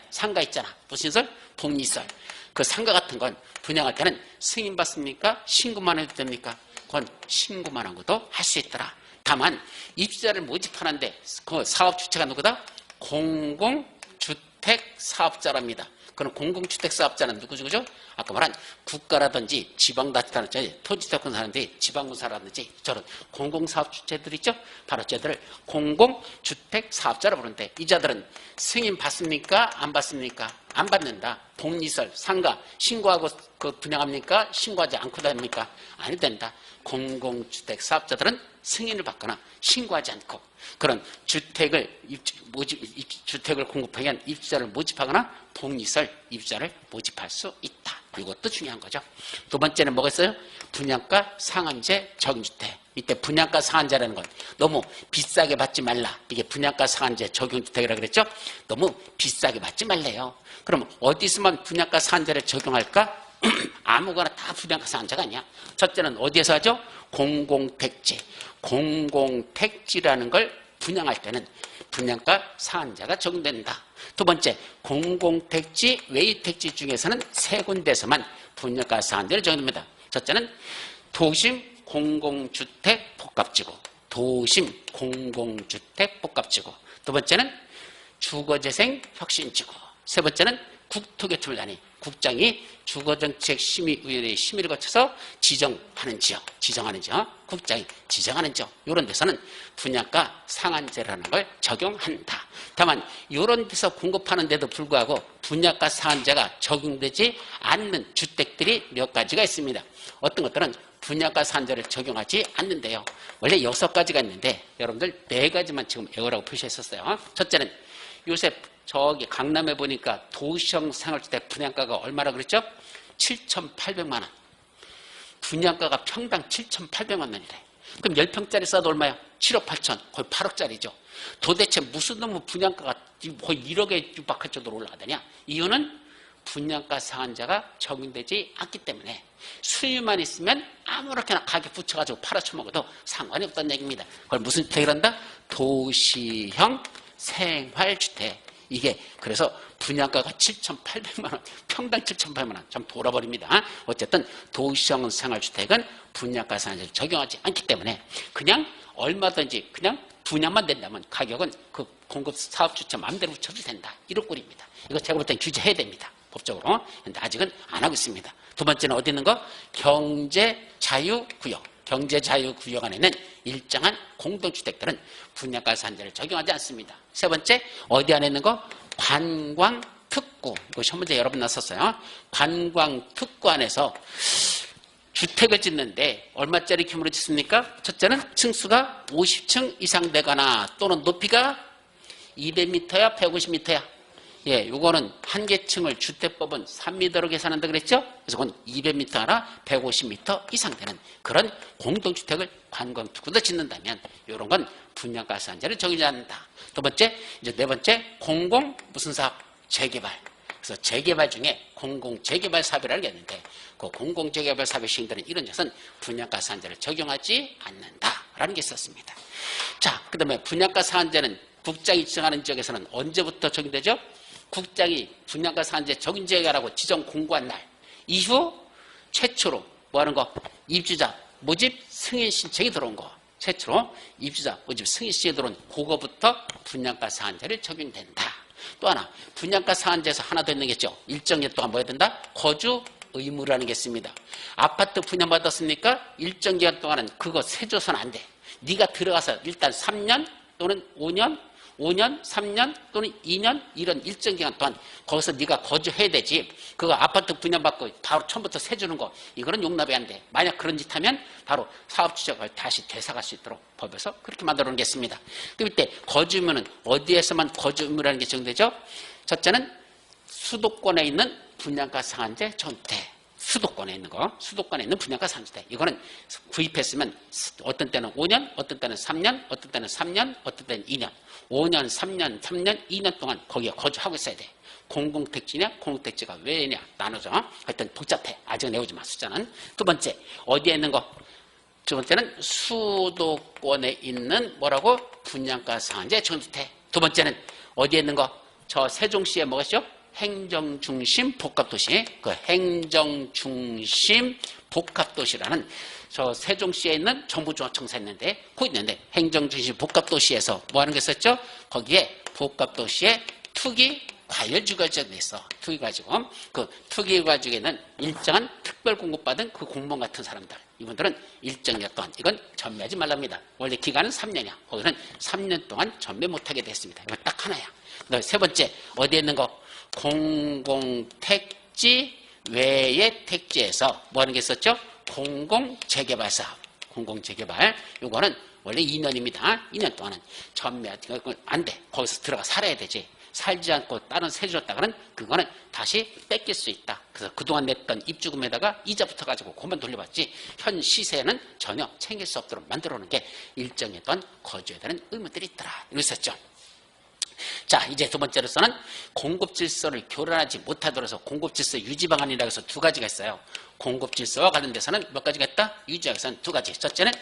상가 있잖아. 무슨 시설? 복리시설. 그 상가 같은 건 분양할 때는 승인받습니까? 신고만 해도 됩니까? 그건 신고만 한 것도 할 수 있더라. 다만 입주자를 모집하는데 그 사업 주체가 누구다? 공공주택사업자랍니다. 그럼 공공주택사업자는 누구죠? 그죠? 아까 말한 국가라든지 지방자치라든지 토지대권사라든지 지방군사라든지 저런 공공사업 주체들 있죠? 바로 쟤들을 공공주택사업자라고 부르는데 이 자들은 승인 받습니까? 안 받습니까? 안 받는다. 복리시설, 상가 신고하고 그 분양합니까? 신고하지 않고 합니까? 아니 된다. 공공주택사업자들은 승인을 받거나 신고하지 않고 그런 주택을 공급하기 위한 입주자를 모집하거나 복리시설 입주자를 모집할 수 있다. 이것도 중요한 거죠. 두 번째는 뭐가 있어요? 분양가 상한제 적용주택. 이때 분양가 상한제라는 건 너무 비싸게 받지 말라. 이게 분양가 상한제 적용주택이라고 그랬죠? 너무 비싸게 받지 말래요. 그럼 어디서만 분양가 상한제를 적용할까? 아무거나 다 분양가 상한제가 아니야. 첫째는 어디에서 하죠? 공공택지. 공공택지라는 걸 분양할 때는 분양가 상한제가 적용된다. 두 번째, 공공택지, 외유택지 중에서는 세 군데에서만 분양가 상한제를 적용합니다. 첫째는 도심 공공주택 복합지구, 도심 공공주택 복합지구. 두 번째는 주거재생 혁신지구. 세 번째는 국토교통단위, 국장이 주거정책심의위원회의 심의를 거쳐서 지정하는 지역, 국장이 지정하는 지역, 이런 데서는 분양가 상한제라는 걸 적용한다. 다만 이런 데서 공급하는데도 불구하고 분양가 상한제가 적용되지 않는 주택들이 몇 가지가 있습니다. 어떤 것들은 분양가 상한제를 적용하지 않는데요. 원래 6가지가 있는데 여러분들 4가지만 지금 외우라고 표시했었어요. 첫째는 요새 저기 강남에 보니까 도시형 생활주택 분양가가 얼마라 그랬죠? 7,800만 원. 분양가가 평당 7,800만 원이래. 그럼 10평짜리 싸도 얼마야? 7억 8천, 거의 8억짜리죠. 도대체 무슨 놈의 분양가가 거의 1억에 육박할 정도로 올라가더냐? 이유는 분양가 상한제가 적용되지 않기 때문에 수요만 있으면 아무렇게나 가격 붙여가지고 팔아쳐먹어도 상관이 없다는 얘기입니다. 그걸 무슨 주택을 한다? 도시형 생활주택. 이게 그래서 분양가가 7,800만 원, 평당 7,800만 원, 참 돌아버립니다. 어쨌든 도시형 생활주택은 분양가 상한제를 적용하지 않기 때문에 그냥 얼마든지 그냥 분양만 된다면 가격은 그 공급 사업 주체 마음대로 붙여도 된다. 이런 꼴입니다. 이거 제가 볼 땐 규제해야 됩니다. 법적으로. 근데 아직은 안 하고 있습니다. 두 번째는 어디 있는 거? 경제자유구역. 경제자유구역 안에는 일정한 공동주택들은 분양가 상한제를 적용하지 않습니다. 세 번째, 어디 안에 있는 거? 관광특구. 이거 시험 문제 여러 번 났었어요. 관광특구 안에서 주택을 짓는데 얼마짜리 규모로 짓습니까? 첫째는 층수가 50층 이상 되거나 또는 높이가 200m야 150m야. 예, 요거는 한 개 층을 주택법은 3m로 계산한다 그랬죠? 그래서 그건 200m나 150m 이상 되는 그런 공동주택을 관광특구로 짓는다면 이런 건 분양가 상한제를 적용하지 않는다. 두 번째, 이제 네 번째, 공공 무슨 사업? 재개발. 그래서 재개발 중에 공공재개발 사업이라는 게 있는데 그 공공재개발 사업의 시행되는 이런 것은 분양가 상한제를 적용하지 않는다라는 게 있었습니다. 자, 그 다음에 분양가 상한제는 국장이 지정하는 지역에서는 언제부터 적용되죠? 국장이 분양가 상한제 적용 지역이라고 지정 공고한 날 이후 최초로 뭐하는 거? 입주자 모집 승인 신청이 들어온 거. 최초로 입주자 모집 승인 신청이 들어온 그거부터 분양가 상한제를 적용된다. 또 하나 분양가 상한제에서 하나 더 있는 게 있죠. 일정 기간 동안 뭐 해야 된다? 거주 의무라는 게 있습니다. 아파트 분양받았으니까 일정 기간 동안은 그거 세줘서는 안 돼. 네가 들어가서 일단 3년 또는 5년, 3년 또는 2년 이런 일정 기간 동안 거기서 네가 거주해야 되지. 그거 아파트 분양받고 바로 처음부터 세주는 거 이거는 용납이 안 돼. 만약 그런 짓 하면 바로 사업주체가 다시 되살아갈 수 있도록 법에서 그렇게 만들어 놓겠습니다. 그때 거주 의무는 어디에서만 거주 의무라는 게 적용되죠? 첫째는 수도권에 있는 분양가 상한제 전태. 수도권에 있는 거, 수도권에 있는 분양가 상한제. 이거는 구입했으면 어떤 때는 5년, 어떤 때는 3년, 어떤 때는 3년, 어떤 때는 2년. 5년, 3년, 2년 동안 거기에 거주하고 있어야 돼. 공공택지냐, 공공택지가 왜냐 나누죠. 하여튼 복잡해. 아직 내오지 마, 숫자는. 두 번째, 어디에 있는 거? 두 번째는 수도권에 있는 뭐라고? 분양가 상한제 전태. 두 번째는 어디에 있는 거? 저 세종시에 뭐겠죠? 행정중심 복합도시, 그 행정중심 복합도시라는 저 세종시에 있는 정부중앙청사 있는데, 거기 있는데 행정중심 복합도시에서 뭐 하는 게 있었죠? 거기에 복합도시에 투기 과열지구가 돼 있어. 투기 가지고 그 투기 가지고에는 일정한 특별 공급받은 그 공무원 같은 사람들, 이분들은 일정 기간 동안 이건 전매하지 말랍니다. 원래 기간은 3년이야. 거기는 3년 동안 전매 못하게 됐습니다. 이거 딱 하나야. 그다음에 세 번째 어디에 있는 거? 공공택지 외의 택지에서 뭐 하는 게 있었죠? 공공재개발 사업. 공공재개발. 요거는 원래 2년입니다. 2년 동안은 전매하지 안 돼. 거기서 들어가 살아야 되지. 살지 않고 다른 세줬다가는 그거는 다시 뺏길 수 있다. 그래서 그동안 냈던 입주금에다가 이자 붙어가지고 그만 돌려받지 현 시세는 전혀 챙길 수 없도록 만들어 놓은 게 일정에 동안 거주해야 되는 의무들이 있더라. 이러고 있었죠. 자, 이제 두 번째로서는 공급질서를 교란하지 못하도록 해서 공급질서 유지 방안이라고 해서 두 가지가 있어요. 공급질서와 관련돼서는 몇 가지가 있다? 유지하기 위해서는 두 가지. 첫째는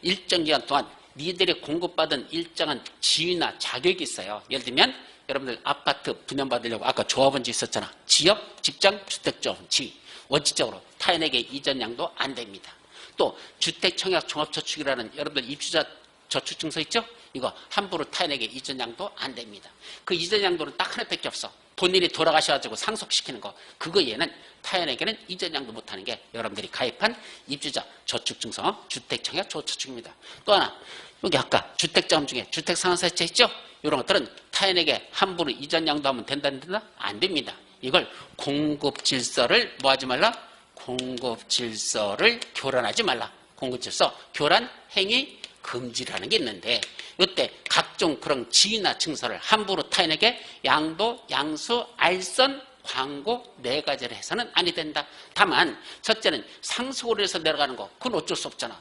일정 기간 동안 니들이 공급받은 일정한 지위나 자격이 있어요. 예를 들면 여러분들 아파트 분양받으려고 아까 조합원지 있었잖아. 지역, 직장, 주택조합원 지위. 원칙적으로 타인에게 이전 양도 안 됩니다. 또 주택청약 종합저축이라는 여러분들 입주자 저축증서 있죠? 이거 함부로 타인에게 이전 양도 안 됩니다. 그 이전 양도는 딱 하나밖에 없어. 본인이 돌아가셔가지고 상속시키는 거. 그거 얘는 타인에게는 이전 양도 못하는 게 여러분들이 가입한 입주자 저축증서 주택청약 저축입니다. 또 하나 여기 아까 주택자금 중에 주택상환사채 있죠? 이런 것들은 타인에게 함부로 이전 양도하면 된다? 안 됩니다. 이걸 공급질서를 뭐 하지 말라? 공급질서를 교란하지 말라. 공급질서 교란 행위 금지라는 게 있는데 이때 각종 그런 지위나 증서를 함부로 타인에게 양도, 양수, 알선, 광고 네 가지를 해서는 아니 된다. 다만 첫째는 상속으로 해서 내려가는 거 그건 어쩔 수 없잖아.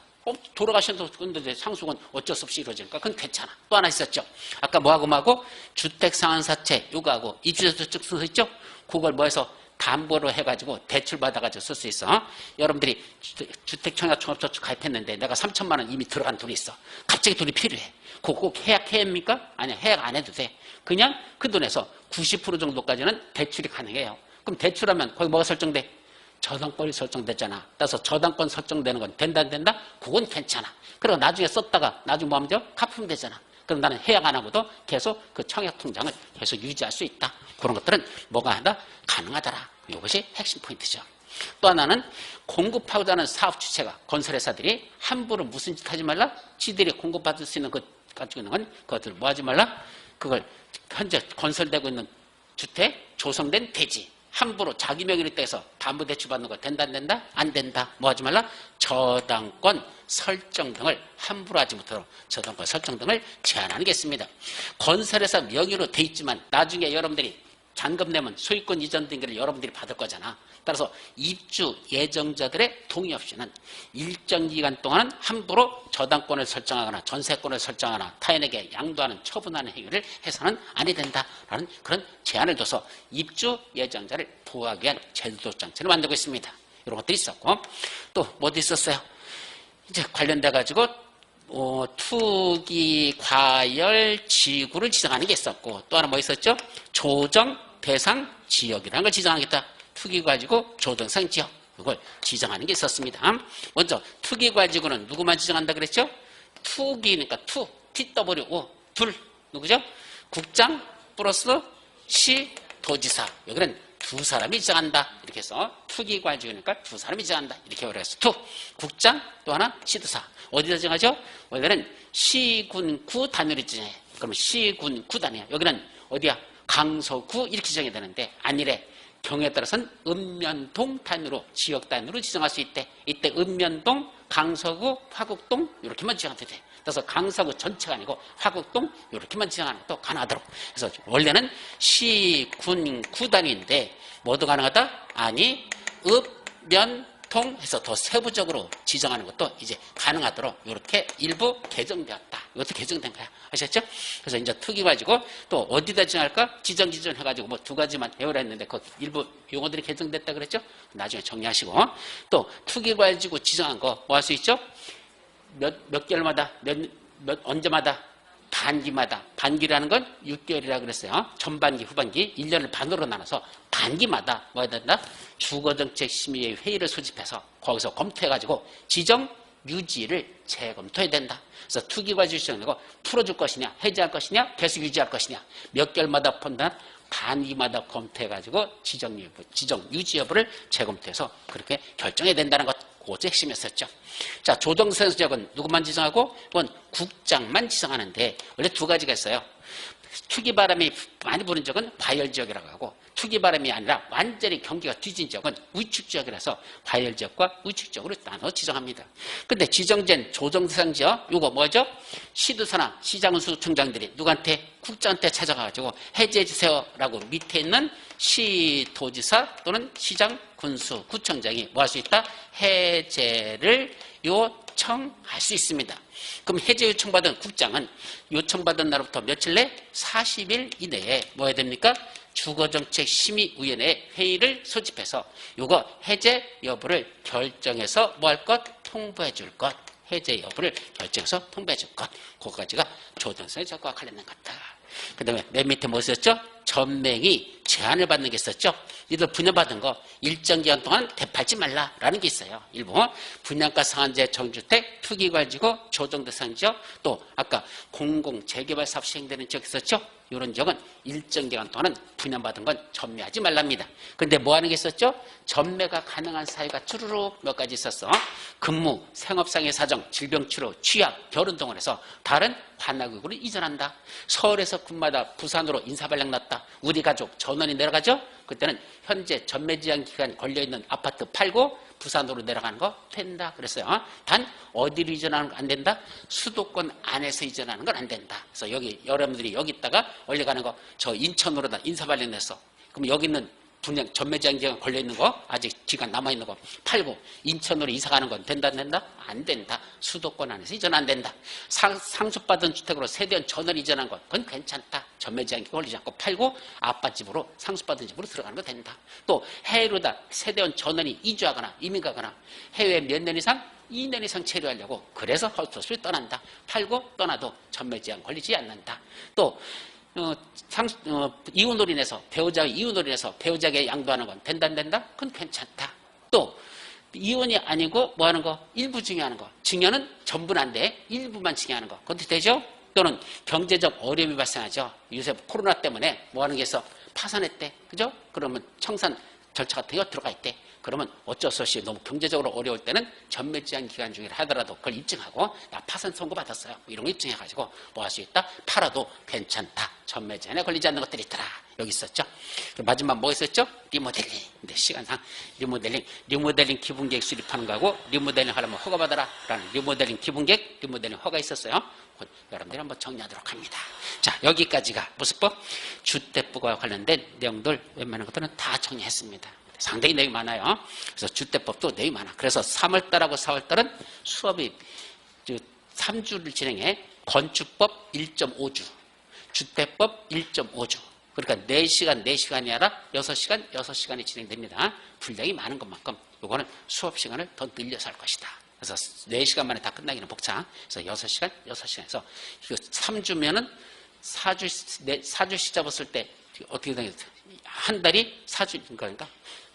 돌아가셨는데 상속은 어쩔 수 없이 이루어지니까 그건 괜찮아. 또 하나 있었죠. 아까 뭐하고 주택상환사채 요거하고 입주자저축증서 있죠. 그걸 뭐 해서 담보로 해가지고 대출 받아가지고 쓸 수 있어. 여러분들이 주택청약 종합저축 가입했는데 내가 3천만 원 이미 들어간 돈이 있어. 갑자기 돈이 필요해. 그거 꼭 해약해야 합니까? 아니야, 해약 안 해도 돼. 그냥 그 돈에서 90% 정도까지는 대출이 가능해요. 그럼 대출하면 거기 뭐가 설정돼? 저당권이 설정되잖아. 따라서 저당권 설정되는 건 된다 안 된다? 그건 괜찮아. 그리고 나중에 썼다가 나중에 뭐 하면 돼? 갚으면 되잖아. 그럼 나는 해약 안 하고도 계속 그 청약 통장을 계속 유지할 수 있다. 그런 것들은 뭐가 하다? 가능하더라. 이것이 핵심 포인트죠. 또 하나는 공급하고자 하는 사업 주체가 건설회사들이 함부로 무슨 짓 하지 말라? 지들이 공급받을 수 있는 것 가지고 있는 건 그것들 뭐 하지 말라? 그걸 현재 건설되고 있는 주택, 조성된 대지 함부로 자기 명의로 떼서 담보대출 받는 거 된다 안 된다? 안 된다. 뭐 하지 말라? 저당권 설정 등을 함부로 하지 못하도록 저당권 설정 등을 제한하는 게 있습니다. 건설회사 명의로 돼 있지만 나중에 여러분들이 잔금 내면 소유권 이전 등기를 여러분들이 받을 거잖아. 따라서 입주 예정자들의 동의 없이는 일정 기간 동안은 함부로 저당권을 설정하거나 전세권을 설정하거나 타인에게 양도하는 처분하는 행위를 해서는 아니 된다라는 그런 제한을 둬서 입주 예정자를 보호하기 위한 제도 장치를 만들고 있습니다. 이런 것들이 있었고 또 뭐도 있었어요. 이제 관련돼 가지고 투기, 과열, 지구를 지정하는 게 있었고 또 하나 뭐 있었죠? 조정, 대상, 지역이라는 걸 지정하겠다. 투기 가지고 조정, 대상, 지역 이걸 지정하는 게 있었습니다. 먼저 투기 가지고는 누구만 지정한다 그랬죠? 투기니까 TWO 둘 누구죠? 국장 플러스 시 도지사 여기는 두 사람이 지정한다 이렇게 해서 투기 가지고니까 두 사람이 지정한다 이렇게 그랬어. 국장 또 하나 시도사 어디다 지정하죠? 원래는 시군 구 단위로 지정해. 그러면 시군 구 단위야. 여기는 어디야? 강서구 이렇게 지정해야 되는데 아니래. 경우에 따라서는 읍면동 단위로 지역 단위로 지정할 수 있대. 이때 읍면동, 강서구, 화곡동 이렇게만 지정해도 돼. 그래서 강서구 전체가 아니고 화곡동 이렇게만 지정하는 것도 가능하도록. 그래서 원래는 시, 군, 구 단위인데 뭐도 가능하다? 아니 읍면동 해서 더 세부적으로 지정하는 것도 이제 가능하도록 이렇게 일부 개정되었다. 이것도 개정된 거야. 아셨죠? 그래서 이제 투기 가지고 또 어디다 지정할까? 지정 해가지고 뭐 두 가지만 배우라 했는데 그 일부 용어들이 개정됐다 그랬죠? 나중에 정리하시고 또 투기 가지고 지정한 거 뭐 할 수 있죠? 몇 개월마다 언제마다 반기마다 반기라는 건 6개월이라 그랬어요. 전반기, 후반기 1년을 반으로 나눠서 반기마다 뭐 해야 된다? 주거정책심의회 회의를 소집해서 거기서 검토해가지고 지정 유지를 재검토해야 된다. 그래서 투기 가지고 지정하고 풀어줄 것이냐, 해제할 것이냐, 계속 유지할 것이냐, 몇 개월마다 판단, 반기마다 검토해가지고 지정 유지 여부를 재검토해서 그렇게 결정해야 된다는 것. 그것이 핵심이었었죠. 자, 조정세 지역은 누구만 지정하고 그건 국장만 지정하는데 원래 두 가지가 있어요. 투기바람이 많이 부는 지역은 과열지역이라고 하고 투기바람이 아니라 완전히 경기가 뒤진 지역은 위축지역이라서 과열지역과 위축지역으로 나눠 지정합니다. 근데 지정된 조정대상 지역 이거 뭐죠? 시도사나 시장군수청장들이 누구한테? 국장한테 찾아가가지고 해제해주세요라고 밑에 있는 시도지사 또는 시장군수 구청장이 뭐 할 수 있다? 해제를 요청할 수 있습니다. 그럼 해제 요청받은 국장은 요청받은 날부터 며칠 내? 40일 이내에 뭐 해야 됩니까? 주거정책심의위원회 회의를 소집해서 요거 해제 여부를 결정해서 뭐 할 것? 통보해 줄 것. 해제 여부를 결정해서 통보해 줄 것. 그거까지가 조정선의 적과 관련된 것다. 그 다음에 맨 밑에 뭐 있었죠? 전맹이 제한을 받는 게 있었죠. 이들 분양받은 거 일정 기간 동안 되팔지 말라라는 게 있어요. 일부 분양가 상한제 정주택 투기 가지고 조정 대상 지역 또 아까 공공 재개발 사업 시행되는 지역 있었죠. 이런 지역은 일정 기간 동안은 분양받은 건 전매하지 말랍니다. 근데 뭐 하는 게 있었죠? 전매가 가능한 사유가 주르륵 몇 가지 있었어. 근무, 생업상의 사정, 질병치료, 취약, 결혼 등을 해서 다른 관할구역으로 이전한다. 서울에서 군마다 부산으로 인사발령 났다. 우리 가족 전원이 내려가죠? 그때는 현재 전매제한 기간 걸려있는 아파트 팔고 부산으로 내려가는 거 된다 그랬어요. 단 어디로 이전하는 거 안 된다? 수도권 안에서 이전하는 건 안 된다. 그래서 여기 여러분들이 여기 있다가 올려가는 거 저 인천으로다 인사발령 냈어. 그럼 여기 있는 분양 전매제한 기간 걸려있는 거 아직 기간 남아있는 거 팔고 인천으로 이사가는 건 된다 안 된다? 안 된다. 수도권 안에서 이전 안 된다. 상속받은 주택으로 세대원 전원 이전한 건 그건 괜찮다. 전매제한 기간 걸리지 않고 팔고 아빠집으로 상속받은 집으로 들어가는 거 된다. 또 해외로다 세대원 전원이 이주하거나 이민 가거나 해외 몇 년 이상 2년 이상 체류하려고 그래서 헐스를 떠난다. 팔고 떠나도 전매제한 걸리지 않는다. 또 이혼으로 인해서 배우자에게 양도하는 건 된다 안 된다? 그건 괜찮다. 또 이혼이 아니고 뭐 하는 거? 일부 증여하는 거. 증여는 전부는 안 돼. 일부만 증여하는 거. 그것도 되죠? 또는 경제적 어려움이 발생하죠. 요새 코로나 때문에 뭐 하는 게 있어? 파산했대. 그죠? 그러면 청산 절차 같은 거 들어가 있대. 그러면 어쩔 수 없이 너무 경제적으로 어려울 때는 전매제한 기간 중이라 하더라도 그걸 입증하고 나 파산 선고 받았어요. 이런 거 입증해가지고 뭐 할 수 있다? 팔아도 괜찮다. 전매제한에 걸리지 않는 것들이 있더라. 여기 있었죠. 마지막 뭐 있었죠? 리모델링. 근데 시간상 리모델링 기본계획 수립하는 거하고 리모델링 하려면 허가받아라 라는 리모델링 기본계획, 리모델링 허가 있었어요. 여러분들이 한번 정리하도록 합니다. 자, 여기까지가 무슨법? 주택부와 관련된 내용들 웬만한 것들은 다 정리했습니다. 상당히 내용이 많아요. 그래서 주택법도 내용이 많아. 그래서 3월달하고 4월달은 수업이 3주를 진행해 건축법 1.5주, 주택법 1.5주. 그러니까 4시간이 아니라 6시간이 진행됩니다. 분량이 많은 것만큼 이거는 수업 시간을 더 늘려서 할 것이다. 그래서 4시간 만에 다 끝나기는 벅차. 그래서 6시간, 6시간에서 3주면은 4주씩 잡았을 때 어떻게 되겠어요? 한 달이 4주, 그러니까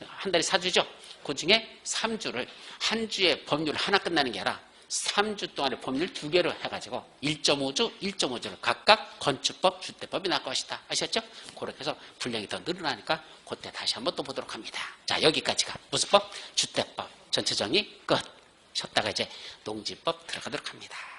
한 달이 4주죠? 그 중에 3주를 한 주에 법률 하나 끝나는 게 아니라 3주 동안에 법률 2개를 해가지고 1.5주, 1.5주를 각각 건축법, 주택법이 날 것이다. 아셨죠? 그렇게 해서 분량이 더 늘어나니까 그때 다시 한번 또 보도록 합니다. 자, 여기까지가 무슨 법? 주택법 전체 정의 끝. 쉬었다가 이제 농지법 들어가도록 합니다.